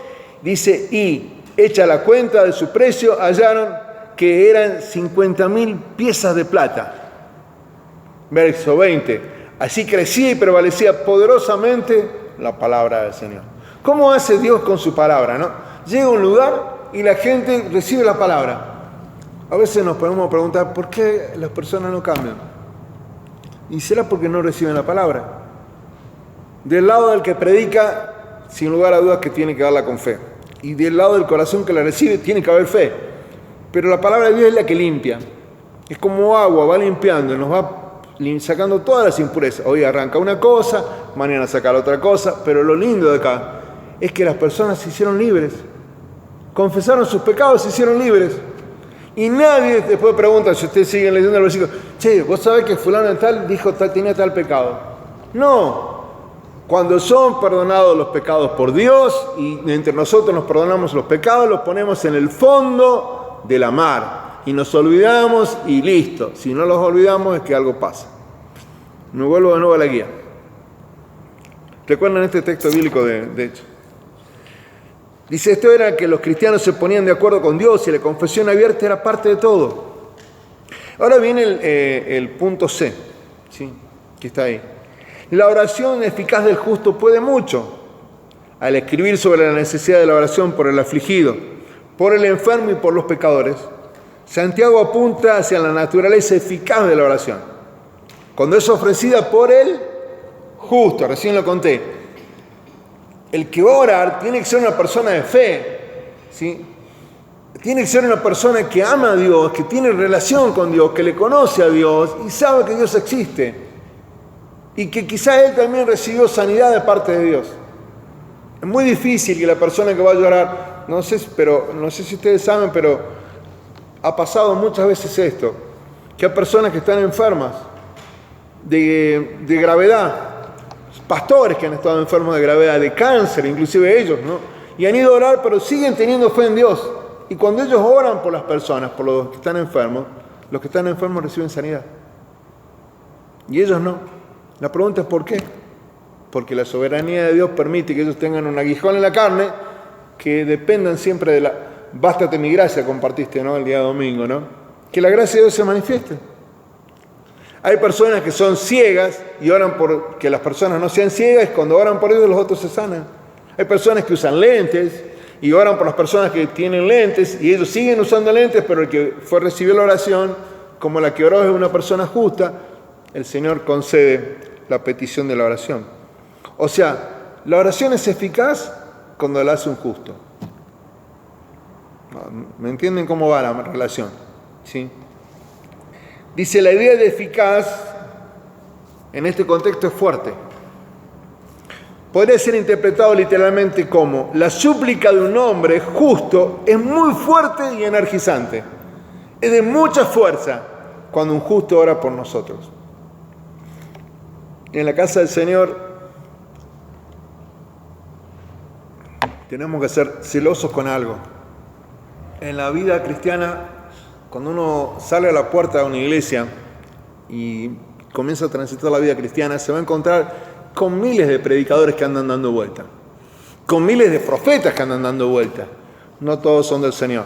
dice, y hecha la cuenta de su precio, hallaron que eran 50.000 piezas de plata. Verso 20, así crecía y prevalecía poderosamente la palabra del Señor. ¿Cómo hace Dios con su palabra, no? Llega a un lugar y la gente recibe la palabra. A veces nos podemos preguntar, ¿por qué las personas no cambian? Y será porque no reciben la palabra. Del lado del que predica, sin lugar a dudas que tiene que darla con fe. Y del lado del corazón que la recibe, tiene que haber fe. Pero la palabra de Dios es la que limpia. Es como agua, va limpiando, nos va sacando todas las impurezas. Hoy arranca una cosa, mañana saca la otra cosa. Pero lo lindo de acá es que las personas se hicieron libres. Confesaron sus pecados, se hicieron libres. Y nadie después pregunta, si ustedes siguen leyendo el versículo, che, ¿vos sabés que fulano de tal dijo tenía tal pecado? No. Cuando son perdonados los pecados por Dios y entre nosotros nos perdonamos los pecados, los ponemos en el fondo de la mar y nos olvidamos y listo. Si no los olvidamos es que algo pasa. Me vuelvo de nuevo a la guía. ¿Recuerdan este texto bíblico de hecho? Dice, esto era que los cristianos se ponían de acuerdo con Dios y la confesión abierta era parte de todo. Ahora viene el punto C, ¿sí?, que está ahí. La oración eficaz del justo puede mucho. Al escribir sobre la necesidad de la oración por el afligido, por el enfermo y por los pecadores, Santiago apunta hacia la naturaleza eficaz de la oración. Cuando es ofrecida por el justo, recién lo conté. El que va a orar tiene que ser una persona de fe, ¿sí? Tiene que ser una persona que ama a Dios, que tiene relación con Dios, que le conoce a Dios y sabe que Dios existe. Y que quizá él también recibió sanidad de parte de Dios. Es muy difícil que la persona que va a orar, no sé si ustedes saben, pero ha pasado muchas veces esto, que hay personas que están enfermas de gravedad, pastores que han estado enfermos de gravedad, de cáncer, inclusive ellos, ¿no? Y han ido a orar, pero siguen teniendo fe en Dios. Y cuando ellos oran por las personas, por los que están enfermos reciben sanidad. Y ellos no. La pregunta es ¿por qué? Porque la soberanía de Dios permite que ellos tengan un aguijón en la carne, que dependan siempre de la... Bástate mi gracia, compartiste, ¿no?, el día domingo, ¿no? Que la gracia de Dios se manifieste. Hay personas que son ciegas y oran por que las personas no sean ciegas, y cuando oran por ellos los otros se sanan. Hay personas que usan lentes y oran por las personas que tienen lentes y ellos siguen usando lentes, pero el que recibió la oración, como la que oró es una persona justa, el Señor concede la petición de la oración. O sea, la oración es eficaz cuando la hace un justo. ¿Me entienden cómo va la relación? ¿Sí? Dice, la idea de eficaz en este contexto es fuerte. Podría ser interpretado literalmente como la súplica de un hombre justo es muy fuerte y energizante. Es de mucha fuerza cuando un justo ora por nosotros. En la casa del Señor tenemos que ser celosos con algo. En la vida cristiana, cuando uno sale a la puerta de una iglesia y comienza a transitar la vida cristiana, se va a encontrar con miles de predicadores que andan dando vuelta, con miles de profetas que andan dando vuelta. No todos son del Señor.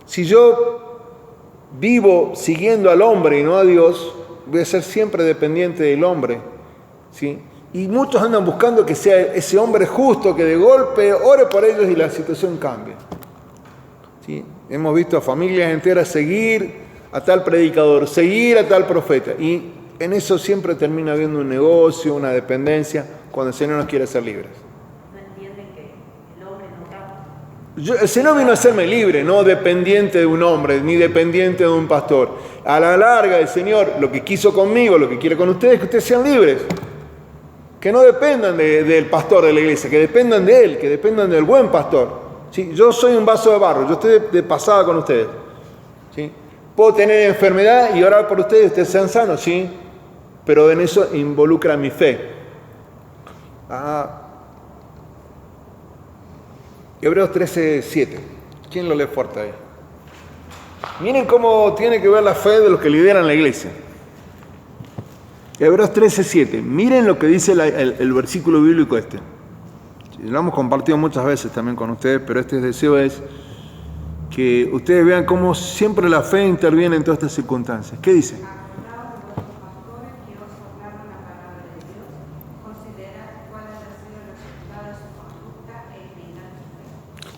Si yo vivo siguiendo al hombre y no a Dios, voy a ser siempre dependiente del hombre, ¿sí? Y muchos andan buscando que sea ese hombre justo, que de golpe ore por ellos y la situación cambie, ¿sí? Hemos visto a familias enteras seguir a tal predicador, seguir a tal profeta, y en eso siempre termina habiendo un negocio, una dependencia, cuando el Señor nos quiere hacer libres. No entienden que el hombre no cambia. El Señor vino a hacerme libre, no dependiente de un hombre, ni dependiente de un pastor. A la larga, el Señor lo que quiso conmigo, lo que quiere con ustedes, es que ustedes sean libres. Que no dependan del pastor de la iglesia, que dependan de Él, que dependan del buen pastor. ¿Sí? Yo soy un vaso de barro, yo estoy de pasada con ustedes. ¿Sí? Puedo tener enfermedad y orar por ustedes, ustedes sean sanos, ¿sí? Pero en eso involucra mi fe. Hebreos 13:7. ¿Quién lo lee fuerte ahí? Miren cómo tiene que ver la fe de los que lideran la iglesia. Hebreos 13:7. Miren lo que dice el versículo bíblico este. Lo hemos compartido muchas veces también con ustedes, pero este deseo es que ustedes vean cómo siempre la fe interviene en todas estas circunstancias. ¿Qué dice?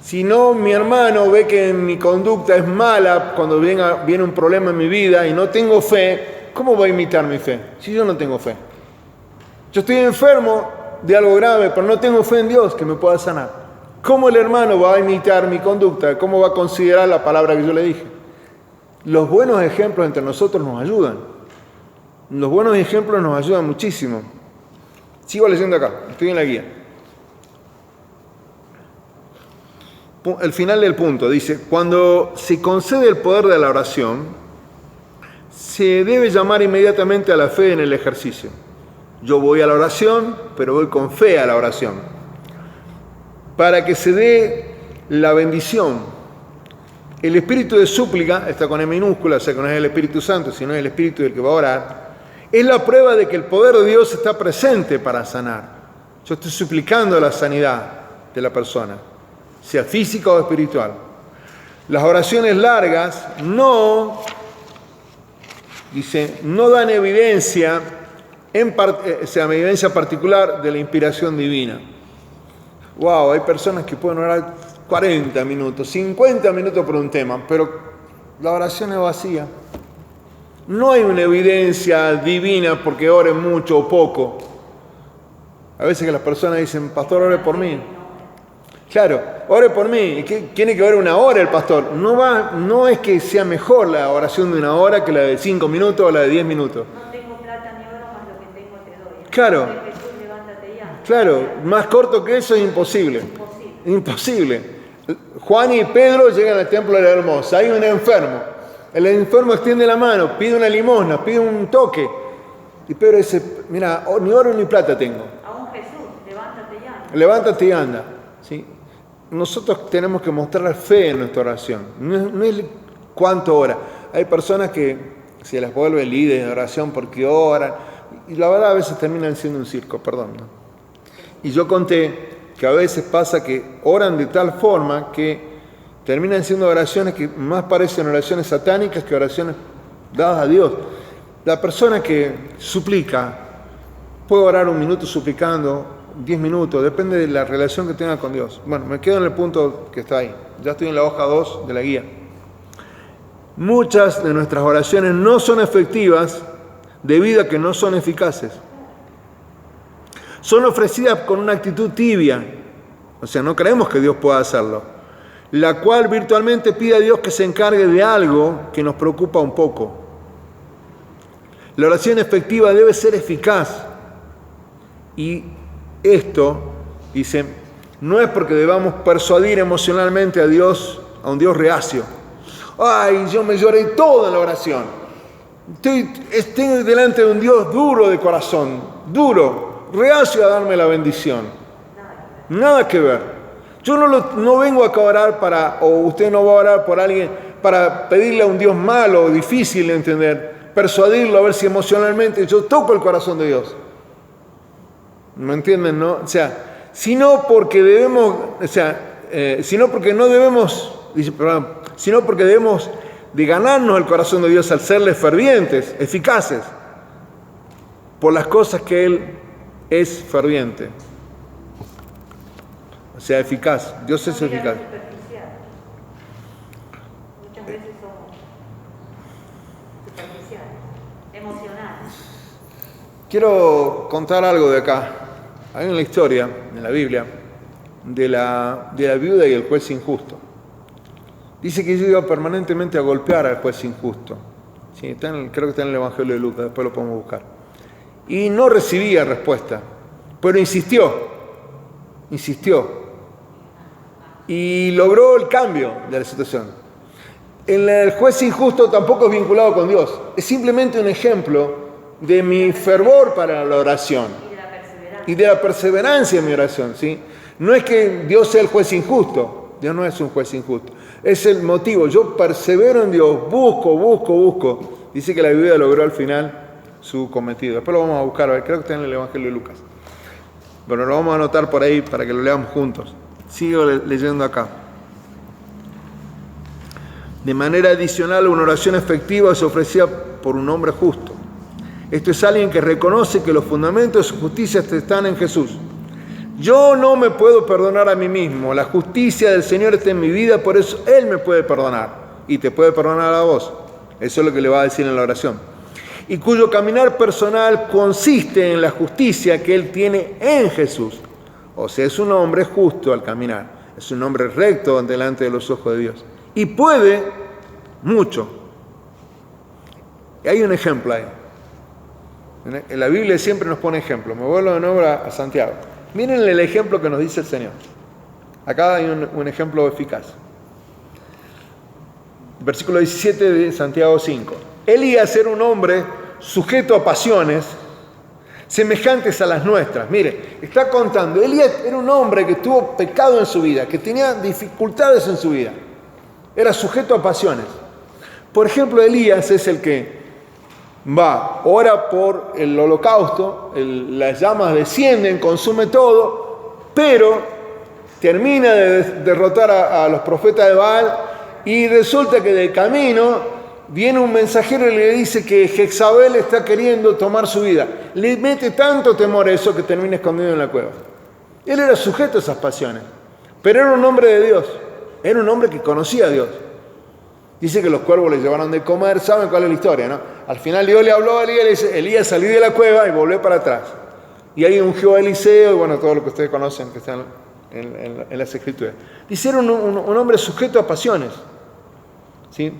Si no, mi hermano ve que mi conducta es mala cuando viene un problema en mi vida y no tengo fe, ¿cómo va a imitar mi fe? Si yo no tengo fe. Yo estoy enfermo de algo grave, pero no tengo fe en Dios que me pueda sanar. ¿Cómo el hermano va a imitar mi conducta? ¿Cómo va a considerar la palabra que yo le dije? Los buenos ejemplos entre nosotros nos ayudan. Los buenos ejemplos nos ayudan muchísimo. Sigo leyendo acá, estoy en la guía. El final del punto dice, cuando se concede el poder de la oración, se debe llamar inmediatamente a la fe en el ejercicio. Yo voy a la oración, pero voy con fe a la oración. Para que se dé la bendición. El espíritu de súplica, está con E minúscula, o sea que no es el Espíritu Santo, sino es el espíritu del que va a orar, es la prueba de que el poder de Dios está presente para sanar. Yo estoy suplicando la sanidad de la persona, sea física o espiritual. Las oraciones largas no dan evidencia, evidencia particular de la inspiración divina. Wow, hay personas que pueden orar 40 minutos, 50 minutos por un tema, pero la oración es vacía. No hay una evidencia divina porque oren mucho o poco. A veces que las personas dicen, pastor, ore por mí. Claro, ore por mí. Tiene que orar una hora el pastor. No es que sea mejor la oración de una hora que la de 5 minutos o la de 10 minutos. No tengo plata ni oro, más lo que tengo te doy. Claro. Jesús, levántate y anda. Claro, más corto que eso es imposible. Imposible. Juan y Pedro llegan al templo de la Hermosa. Hay un enfermo. El enfermo extiende la mano, pide una limosna, pide un toque. Y Pedro dice, mira, ni oro ni plata tengo. Aún Jesús, levántate y anda. Levántate y anda. ¿Sí? Nosotros tenemos que mostrar fe en nuestra oración. No es cuánto ora. Hay personas que se las vuelve líderes de oración porque oran. Y la verdad a veces terminan siendo un circo, perdón, ¿no? Y yo conté que a veces pasa que oran de tal forma que terminan siendo oraciones que más parecen oraciones satánicas que oraciones dadas a Dios. La persona que suplica puede orar 1 minuto suplicando, 10 minutos, depende de la relación que tenga con Dios. Bueno, me quedo en el punto que está ahí. Ya estoy en la hoja 2 de la guía. Muchas de nuestras oraciones no son efectivas debido a que no son eficaces. Son ofrecidas con una actitud tibia. O sea, no creemos que Dios pueda hacerlo. la cual virtualmente pide a Dios que se encargue de algo que nos preocupa un poco. La oración efectiva debe ser eficaz. Y esto, dice, no es porque debamos persuadir emocionalmente a Dios, a un Dios reacio. Ay, yo me lloré todo en la oración. Estoy delante de un Dios duro de corazón, duro, reacio a darme la bendición. Nada que ver. Yo no vengo acá a orar o usted no va a orar por alguien para pedirle a un Dios malo o difícil de entender, persuadirlo a ver si emocionalmente yo toco el corazón de Dios. ¿Me entienden, no? O sea, sino porque debemos de ganarnos el corazón de Dios al serle fervientes, eficaces, por las cosas que Él es ferviente. O sea, eficaz. Dios es eficaz. Muchas veces somos superficiales, emocionales. Quiero contar algo de acá. Hay una historia en la Biblia de la viuda y el juez injusto. Dice que ella iba permanentemente a golpear al juez injusto. Sí, creo que está en el Evangelio de Lucas, después lo podemos buscar. Y no recibía respuesta, pero insistió. Y logró el cambio de la situación. El juez injusto tampoco es vinculado con Dios. Es simplemente un ejemplo de mi fervor para la oración. Y de la perseverancia en mi oración. ¿Sí? No es que Dios sea el juez injusto. Dios no es un juez injusto. Es el motivo. Yo persevero en Dios. Busco. Dice que la viuda logró al final su cometido. Después lo vamos a buscar. Creo que está en el Evangelio de Lucas. Bueno, lo vamos a anotar por ahí para que lo leamos juntos. Sigo leyendo acá. De manera adicional, una oración efectiva es ofrecida por un hombre justo. Esto es alguien que reconoce que los fundamentos de su justicia están en Jesús. Yo no me puedo perdonar a mí mismo. La justicia del Señor está en mi vida, por eso Él me puede perdonar. Y te puede perdonar a vos. Eso es lo que le va a decir en la oración. Y cuyo caminar personal consiste en la justicia que Él tiene en Jesús. O sea, es un hombre justo al caminar. Es un hombre recto delante de los ojos de Dios. Y puede mucho. Y hay un ejemplo ahí. En la Biblia siempre nos pone ejemplo. Me vuelvo de nuevo a Santiago. Miren el ejemplo que nos dice el Señor. Acá hay un ejemplo eficaz. Versículo 17 de Santiago 5. Elías era un hombre sujeto a pasiones semejantes a las nuestras. Mire, está contando. Elías era un hombre que tuvo pecado en su vida, que tenía dificultades en su vida. Era sujeto a pasiones. Por ejemplo, Elías es el que ora por el holocausto, las llamas descienden, consume todo, pero termina de derrotar a los profetas de Baal y resulta que del camino viene un mensajero y le dice que Jezabel está queriendo tomar su vida. Le mete tanto temor a eso que termina escondido en la cueva. Él era sujeto a esas pasiones, pero era un hombre de Dios, era un hombre que conocía a Dios. Dice que los cuervos le llevaron de comer, ¿saben cuál es la historia, no? Al final Dios le habló a Elías y le dice, Elías salí de la cueva y volvió para atrás. Y ahí ungió a Eliseo y bueno, todo lo que ustedes conocen que están en las Escrituras. Dice, era un hombre sujeto a pasiones. ¿Sí?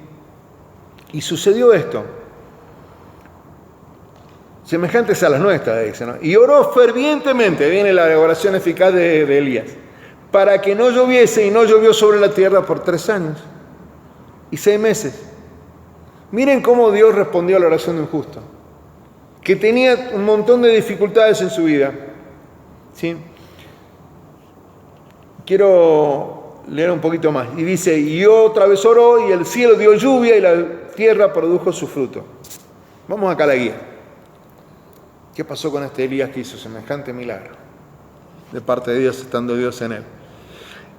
Y sucedió esto. Semejantes a las nuestras, dice, ¿no? Y oró fervientemente, viene la oración eficaz de Elías, para que no lloviese, y no llovió sobre la tierra por 3 años y 6 meses. Miren cómo Dios respondió a la oración de un justo, que tenía un montón de dificultades en su vida. ¿Sí? Quiero leer un poquito más. Y dice, y otra vez oró, y el cielo dio lluvia, y la tierra produjo su fruto. Vamos acá a la guía. ¿Qué pasó con este Elías que hizo semejante milagro de parte de Dios, estando Dios en él?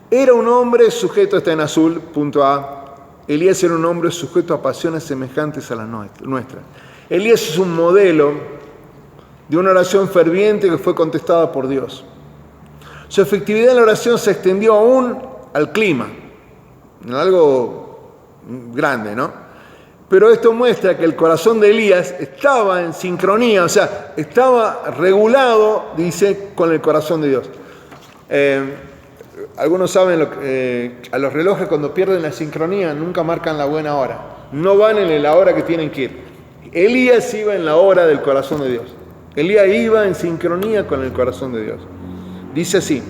Era un hombre sujeto, está en azul, punto A. Elías era un hombre sujeto a pasiones semejantes a las nuestras. Elías es un modelo de una oración ferviente que fue contestada por Dios. Su efectividad en la oración se extendió aún al clima, algo grande, ¿no? Pero esto muestra que el corazón de Elías estaba en sincronía, o sea, estaba regulado, dice, con el corazón de Dios. algunos saben, a los relojes cuando pierden la sincronía nunca marcan la buena hora. No van en la hora que tienen que ir. Elías iba en la hora del corazón de Dios. Elías iba en sincronía con el corazón de Dios. Dice así: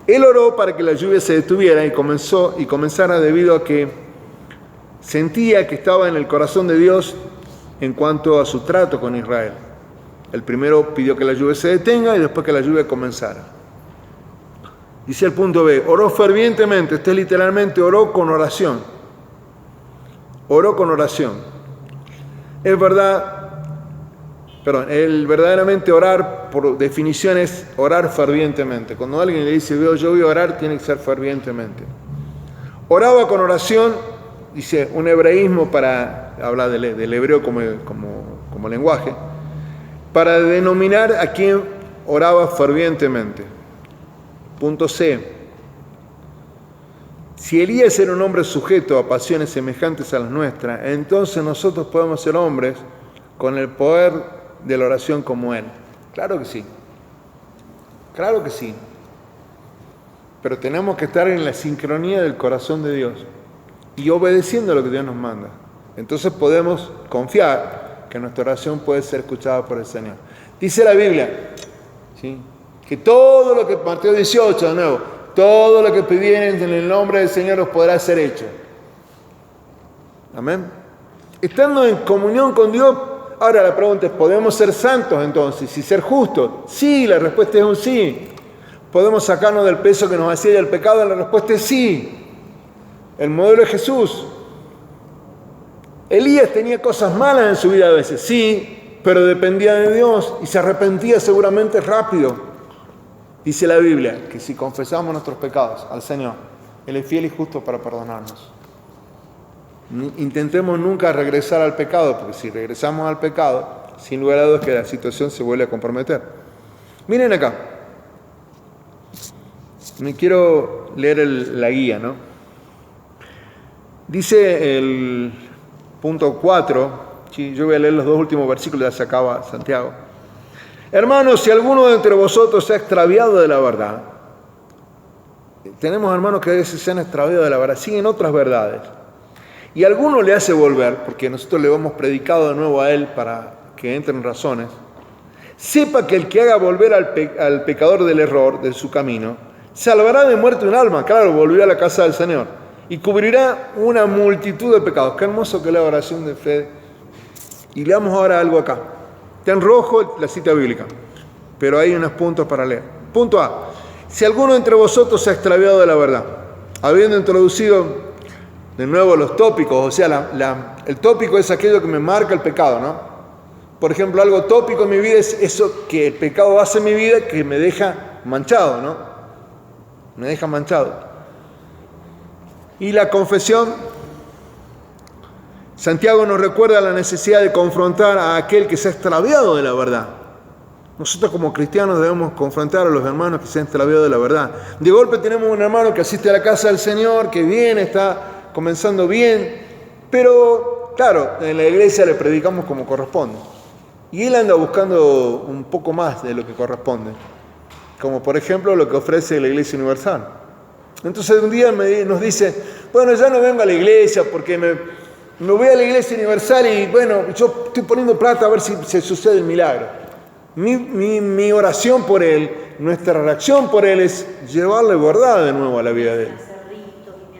él oró para que la lluvia se detuviera y comenzara debido a que sentía que estaba en el corazón de Dios en cuanto a su trato con Israel. El primero pidió que la lluvia se detenga y después que la lluvia comenzara. Dice el punto B, oró fervientemente. Este literalmente oró con oración. Oró con oración. Es verdad, el verdaderamente orar, por definición, es orar fervientemente. Cuando alguien le dice, yo voy a orar, tiene que ser fervientemente. Oraba con oración, dice un hebraísmo para hablar del hebreo como lenguaje, para denominar a quien oraba fervientemente. Punto C. Si Elías era un hombre sujeto a pasiones semejantes a las nuestras, entonces nosotros podemos ser hombres con el poder de la oración como él. Claro que sí. Claro que sí. Pero tenemos que estar en la sincronía del corazón de Dios y obedeciendo lo que Dios nos manda. Entonces podemos confiar que nuestra oración puede ser escuchada por el Señor. Dice la Biblia, ¿sí?, que todo lo que, Mateo 18 de nuevo, todo lo que pidieren en el nombre del Señor os podrá ser hecho. Amén. Estando en comunión con Dios, ahora la pregunta es, ¿podemos ser santos entonces y ser justos? Sí, la respuesta es un sí. ¿Podemos sacarnos del peso que nos hacía el pecado? La respuesta es sí. El modelo es Jesús. Elías tenía cosas malas en su vida a veces, sí, pero dependía de Dios y se arrepentía seguramente rápido. Dice la Biblia que si confesamos nuestros pecados al Señor, Él es fiel y justo para perdonarnos. Intentemos nunca regresar al pecado, porque si regresamos al pecado, sin lugar a dudas que la situación se vuelve a comprometer. Miren acá. Me quiero leer la guía, ¿no? Dice el punto 4, ¿sí? Yo voy a leer los dos últimos versículos, ya se acaba Santiago. Hermanos, si alguno de entre vosotros se ha extraviado de la verdad, tenemos hermanos que a veces se han extraviado de la verdad, siguen otras verdades, y alguno le hace volver, porque nosotros le hemos predicado de nuevo a él para que entre en razones, sepa que el que haga volver al pecador del error, de su camino, salvará de muerte un alma, claro, volvió a la casa del Señor, y cubrirá una multitud de pecados. Qué hermoso que es la oración de fe. Y leamos ahora algo acá. Está en rojo la cita bíblica, pero hay unos puntos para leer. Punto A. Si alguno entre vosotros se ha extraviado de la verdad, habiendo introducido de nuevo los tópicos, o sea, el tópico es aquello que me marca el pecado, ¿no? Por ejemplo, algo tópico en mi vida es eso que el pecado hace en mi vida que me deja manchado, ¿no? Me deja manchado. Y la confesión, Santiago nos recuerda la necesidad de confrontar a aquel que se ha extraviado de la verdad. Nosotros como cristianos debemos confrontar a los hermanos que se han extraviado de la verdad. De golpe tenemos un hermano que asiste a la casa del Señor, que viene, está comenzando bien, pero claro, en la iglesia le predicamos como corresponde. Y él anda buscando un poco más de lo que corresponde, como por ejemplo lo que ofrece la Iglesia Universal. Entonces un día nos dice, bueno, ya no vengo a la iglesia porque me voy a la Iglesia Universal y bueno, yo estoy poniendo plata a ver si se sucede el milagro. Mi oración por él, nuestra reacción por él es llevarle verdad de nuevo a la vida de él.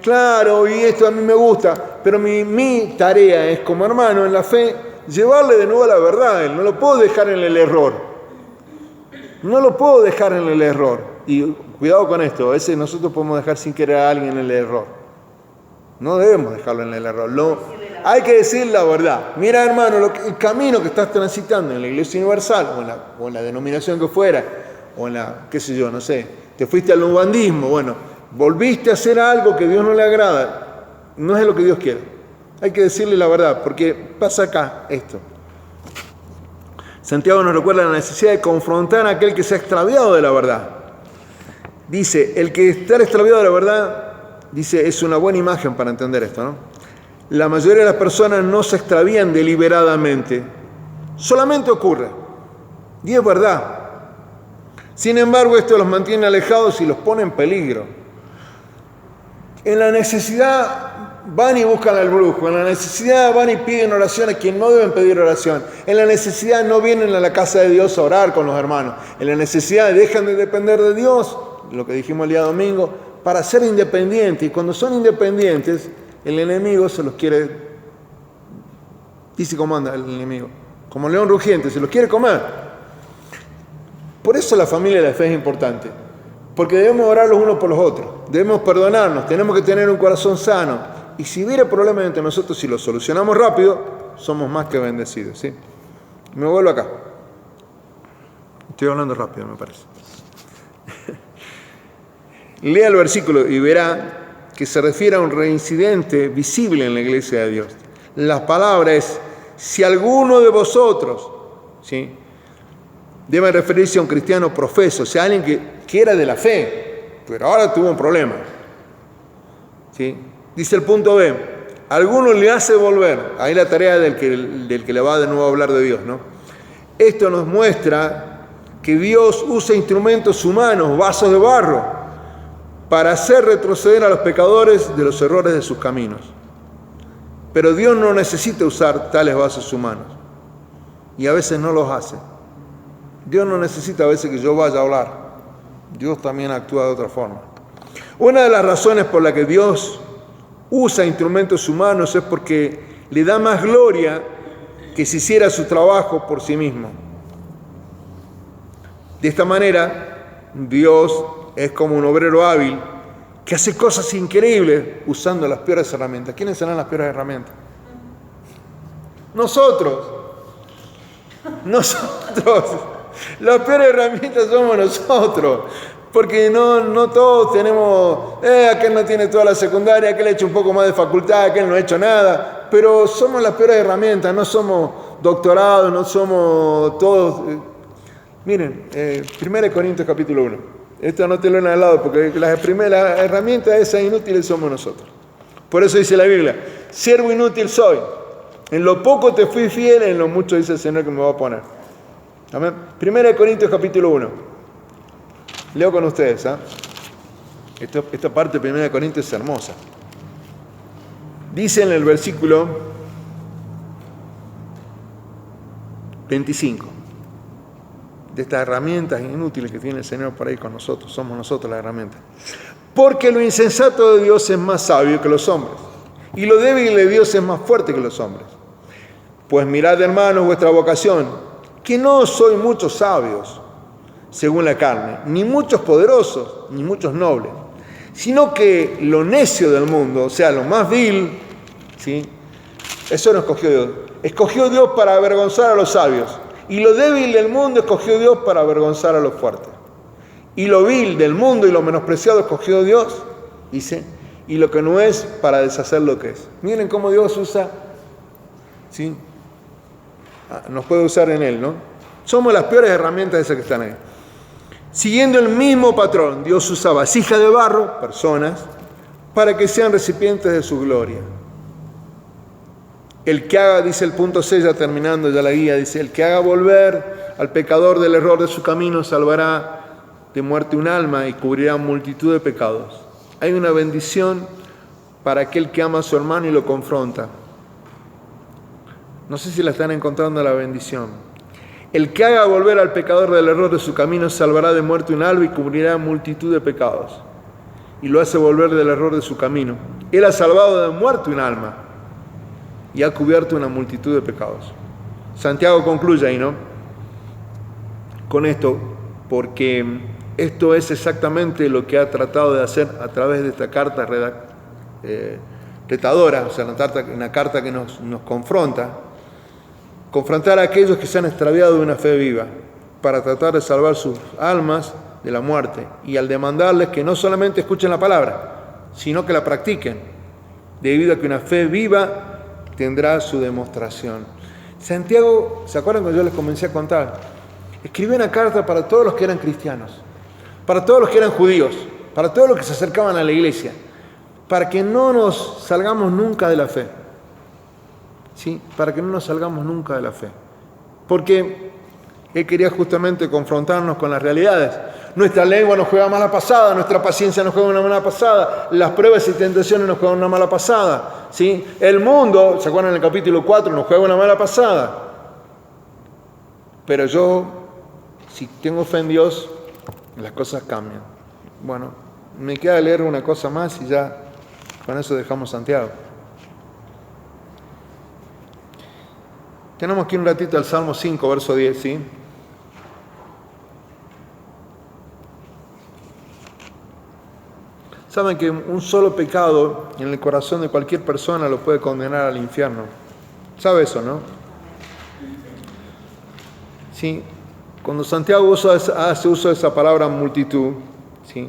Claro, y esto a mí me gusta, pero mi tarea es como hermano en la fe, llevarle de nuevo la verdad a él. No lo puedo dejar en el error. No lo puedo dejar en el error. Y cuidado con esto, a veces nosotros podemos dejar sin querer a alguien en el error. No debemos dejarlo en el error. No, hay que decir la verdad. Mira, hermano, el camino que estás transitando en la Iglesia Universal o en la denominación que fuera, o en la, qué sé yo, no sé, te fuiste al ubandismo, bueno, volviste a hacer algo que a Dios no le agrada, no es lo que Dios quiere. Hay que decirle la verdad, porque pasa acá esto. Santiago nos recuerda la necesidad de confrontar a aquel que se ha extraviado de la verdad. Dice, el que está extraviado de la verdad, dice, es una buena imagen para entender esto, ¿no? La mayoría de las personas no se extravían deliberadamente. Solamente ocurre. Y es verdad. Sin embargo, esto los mantiene alejados y los pone en peligro. En la necesidad van y buscan al brujo, en la necesidad van y piden oración a quien no deben pedir oración, en la necesidad no vienen a la casa de Dios a orar con los hermanos, en la necesidad dejan de depender de Dios, lo que dijimos el día domingo, para ser independientes. Y cuando son independientes, el enemigo se los quiere, dice cómo anda el enemigo, como león rugiente, se los quiere comer. Por eso la familia de la fe es importante, porque debemos orar los unos por los otros, debemos perdonarnos, tenemos que tener un corazón sano. Y si hubiera problemas entre nosotros, si los solucionamos rápido, somos más que bendecidos, ¿sí? Me vuelvo acá. Estoy hablando rápido, me parece. Lea el versículo y verá que se refiere a un reincidente visible en la iglesia de Dios. La palabra es, si alguno de vosotros, ¿sí?, debe referirse a un cristiano profeso, o sea, alguien que era de la fe, pero ahora tuvo un problema, ¿sí? Dice el punto B, alguno le hace volver, ahí la tarea del que le va de nuevo a hablar de Dios, ¿no? Esto nos muestra que Dios usa instrumentos humanos, vasos de barro, para hacer retroceder a los pecadores de los errores de sus caminos. Pero Dios no necesita usar tales vasos humanos, y a veces no los hace. Dios no necesita a veces que yo vaya a hablar, Dios también actúa de otra forma. Una de las razones por la que Dios usa instrumentos humanos es porque le da más gloria que si hiciera su trabajo por sí mismo. De esta manera, Dios es como un obrero hábil que hace cosas increíbles usando las peores herramientas. ¿Quiénes serán las peores herramientas? Nosotros. Las peores herramientas somos nosotros. Porque no todos tenemos, aquel no tiene toda la secundaria, aquel ha hecho un poco más de facultad, aquel no ha hecho nada, pero somos las peores herramientas, no somos doctorados, no somos todos. Miren, 1 Corintios capítulo 1, esto anótelo en al lado, porque las primeras herramientas esas inútiles somos nosotros. Por eso dice la Biblia, siervo inútil soy, en lo poco te fui fiel, en lo mucho dice el Señor que me va a poner. Amén. 1 Corintios capítulo 1. Leo con ustedes, ¿eh? Esta parte de 1 Corintios es hermosa. Dice en el versículo 25, de estas herramientas inútiles que tiene el Señor por ahí con nosotros, somos nosotros las herramientas. Porque lo insensato de Dios es más sabio que los hombres, y lo débil de Dios es más fuerte que los hombres. Pues mirad, hermanos, vuestra vocación, que no sois muchos sabios, según la carne, ni muchos poderosos, ni muchos nobles, sino que lo necio del mundo, o sea, lo más vil, ¿sí?, eso no escogió Dios. Escogió Dios para avergonzar a los sabios, y lo débil del mundo escogió Dios para avergonzar a los fuertes. Y lo vil del mundo y lo menospreciado escogió Dios, dice, y lo que no es para deshacer lo que es. Miren cómo Dios usa, ¿sí?, nos puede usar en Él, ¿no? Somos las peores herramientas esas que están ahí. Siguiendo el mismo patrón, Dios usa vasijas de barro, personas, para que sean recipientes de su gloria. El que haga, dice el punto 6, ya terminando ya la guía, dice, el que haga volver al pecador del error de su camino salvará de muerte un alma y cubrirá multitud de pecados. Hay una bendición para aquel que ama a su hermano y lo confronta. No sé si la están encontrando la bendición. El que haga volver al pecador del error de su camino salvará de muerte un alma y cubrirá multitud de pecados. Y lo hace volver del error de su camino. Él ha salvado de muerte un alma y ha cubierto una multitud de pecados. Santiago concluye ahí, ¿no?, con esto, porque esto es exactamente lo que ha tratado de hacer a través de esta carta retadora, o sea, una carta que nos confronta. Confrontar a aquellos que se han extraviado de una fe viva para tratar de salvar sus almas de la muerte, y al demandarles que no solamente escuchen la palabra, sino que la practiquen, debido a que una fe viva tendrá su demostración. Santiago, ¿se acuerdan cuando yo les comencé a contar? Escribió una carta para todos los que eran cristianos, para todos los que eran judíos, para todos los que se acercaban a la iglesia, para que no nos salgamos nunca de la fe. ¿Sí? Para que no nos salgamos nunca de la fe. Porque Él quería justamente confrontarnos con las realidades. Nuestra lengua nos juega mala pasada, nuestra paciencia nos juega una mala pasada, las pruebas y tentaciones nos juegan una mala pasada, ¿sí? El mundo, ¿se acuerdan en el capítulo 4? Nos juega una mala pasada. Pero yo, si tengo fe en Dios, las cosas cambian. Bueno, me queda leer una cosa más y ya con eso dejamos Santiago. Tenemos aquí un ratito al Salmo 5, verso 10, ¿sí? Saben que un solo pecado en el corazón de cualquier persona lo puede condenar al infierno. ¿Sabe eso, no? Sí. Cuando Santiago hace uso de esa palabra multitud, ¿sí?,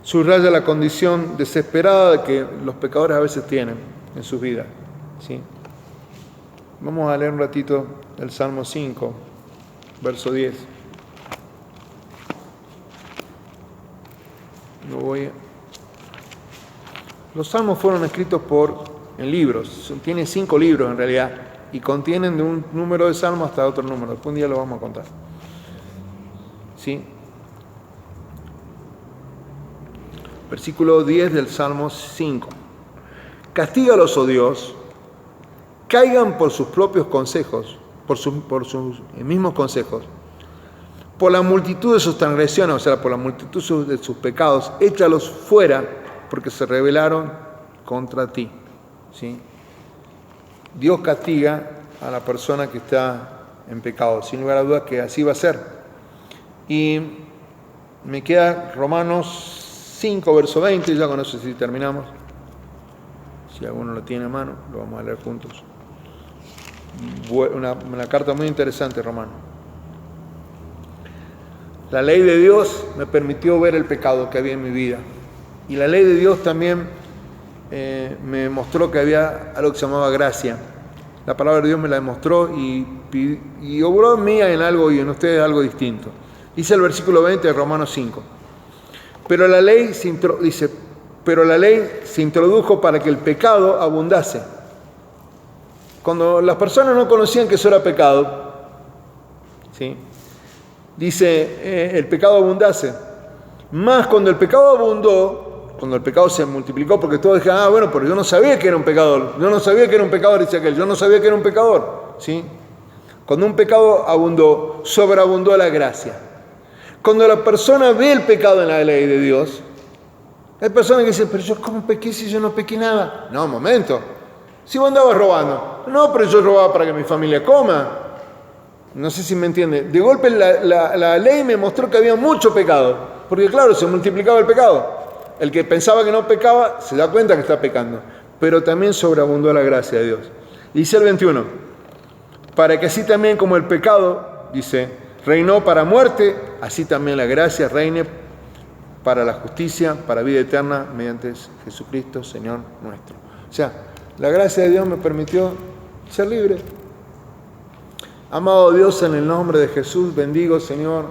subraya la condición desesperada que los pecadores a veces tienen en sus vidas, ¿sí? Vamos a leer un ratito el Salmo 5, verso 10. Los salmos fueron escritos en libros, tiene 5 libros en realidad, y contienen de un número de salmos hasta otro número. Después un día lo vamos a contar. ¿Sí? Versículo 10 del Salmo 5. Castígalos, oh Dios, caigan por sus propios consejos, por sus mismos consejos, por la multitud de sus transgresiones, o sea, por la multitud de sus pecados, échalos fuera, porque se rebelaron contra ti. ¿Sí? Dios castiga a la persona que está en pecado, sin lugar a dudas que así va a ser. Y me queda Romanos 5, verso 20, y ya con eso sí terminamos. Si alguno lo tiene a mano, lo vamos a leer juntos. Una carta muy interesante, Romano. La ley de Dios me permitió ver el pecado que había en mi vida. Y la ley de Dios también me mostró que había algo que se llamaba gracia. La palabra de Dios me la demostró y obró en mí en algo y en ustedes algo distinto. Dice el versículo 20 de Romanos 5. Pero la ley se introdujo para que el pecado abundase. Cuando las personas no conocían que eso era pecado, ¿sí?, dice, el pecado abundase. Más cuando el pecado abundó, cuando el pecado se multiplicó, porque todos dijeron, bueno, pero yo no sabía que era un pecador. Yo no sabía que era un pecador, dice aquel. Yo no sabía que era un pecador. ¿Sí? Cuando un pecado abundó, sobreabundó la gracia. Cuando la persona ve el pecado en la ley de Dios, hay personas que dicen, pero yo cómo pequé si yo no pequé nada. No, un momento. Si vos andabas robando. No, pero yo robaba para que mi familia coma. No sé si me entiende. De golpe la ley me mostró que había mucho pecado. Porque claro, se multiplicaba el pecado. El que pensaba que no pecaba, se da cuenta que está pecando. Pero también sobreabundó la gracia de Dios. Y dice el 21. Para que así también como el pecado, dice, reinó para muerte, así también la gracia reine para la justicia, para vida eterna, mediante Jesucristo, Señor nuestro. O sea, la gracia de Dios me permitió ser libre. Amado Dios, en el nombre de Jesús, bendigo, Señor,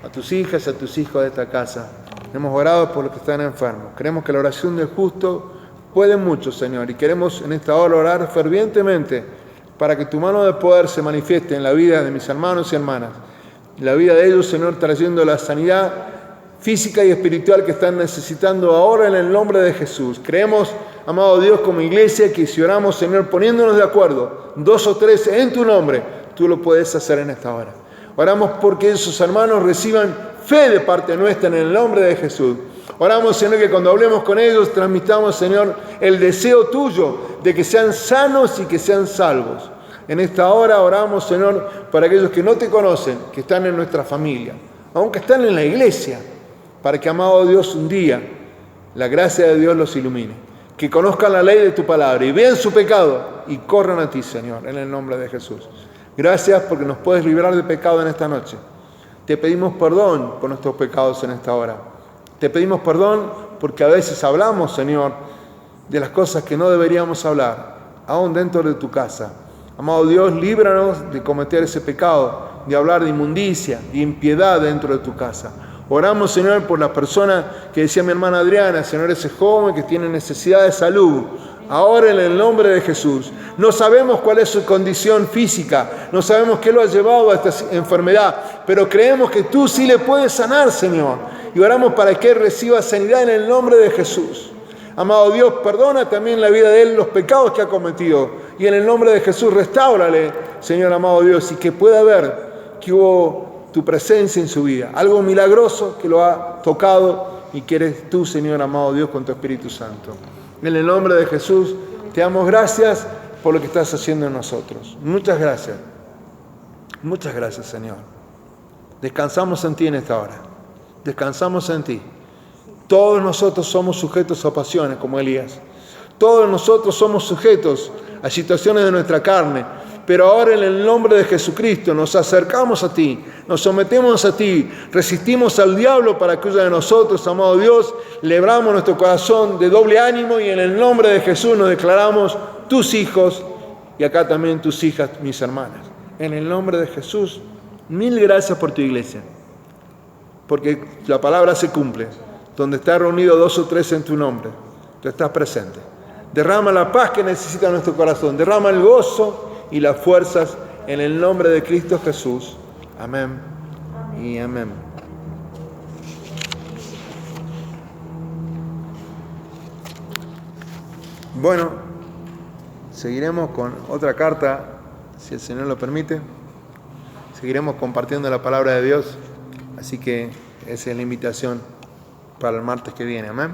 a tus hijas, a tus hijos de esta casa. Hemos orado por los que están enfermos. Creemos que la oración del justo puede mucho, Señor, y queremos en esta hora orar fervientemente para que tu mano de poder se manifieste en la vida de mis hermanos y hermanas, en la vida de ellos, Señor, trayendo la sanidad física y espiritual que están necesitando ahora en el nombre de Jesús. Creemos, amado Dios, como iglesia, que si oramos, Señor, poniéndonos de acuerdo, 2 o 3 en tu nombre, tú lo puedes hacer en esta hora. Oramos porque esos hermanos reciban fe de parte nuestra en el nombre de Jesús. Oramos, Señor, que cuando hablemos con ellos, transmitamos, Señor, el deseo tuyo de que sean sanos y que sean salvos. En esta hora oramos, Señor, para aquellos que no te conocen, que están en nuestra familia, aunque están en la iglesia, para que, amado Dios, un día la gracia de Dios los ilumine, que conozcan la ley de tu palabra y vean su pecado y corran a ti, Señor, en el nombre de Jesús. Gracias porque nos puedes librar de pecado en esta noche. Te pedimos perdón por nuestros pecados en esta hora. Te pedimos perdón porque a veces hablamos, Señor, de las cosas que no deberíamos hablar, aún dentro de tu casa. Amado Dios, líbranos de cometer ese pecado, de hablar de inmundicia, de impiedad dentro de tu casa. Oramos, Señor, por la persona que decía mi hermana Adriana, Señor, ese joven que tiene necesidad de salud. Ahora en el nombre de Jesús. No sabemos cuál es su condición física, no sabemos qué lo ha llevado a esta enfermedad, pero creemos que tú sí le puedes sanar, Señor. Y oramos para que él reciba sanidad en el nombre de Jesús. Amado Dios, perdona también la vida de él, los pecados que ha cometido. Y en el nombre de Jesús, restáurale, Señor amado Dios, y que pueda ver que hubo tu presencia en su vida. Algo milagroso que lo ha tocado y que eres tú, Señor amado Dios, con tu Espíritu Santo. En el nombre de Jesús, te damos gracias por lo que estás haciendo en nosotros. Muchas gracias. Muchas gracias, Señor. Descansamos en ti en esta hora. Descansamos en ti. Todos nosotros somos sujetos a pasiones, como Elías. Todos nosotros somos sujetos a situaciones de nuestra carne. Pero ahora en el nombre de Jesucristo nos acercamos a ti, nos sometemos a ti, resistimos al diablo para que huya de nosotros, amado Dios, libramos nuestro corazón de doble ánimo y en el nombre de Jesús nos declaramos tus hijos y acá también tus hijas, mis hermanas. En el nombre de Jesús, mil gracias por tu iglesia, porque la palabra se cumple. Donde está reunido 2 o 3 en tu nombre, tú estás presente. Derrama la paz que necesita nuestro corazón, derrama el gozo y las fuerzas en el nombre de Cristo Jesús. Amén y amén. Bueno, seguiremos con otra carta, si el Señor lo permite. Seguiremos compartiendo la palabra de Dios, así que esa es la invitación para el martes que viene. Amén.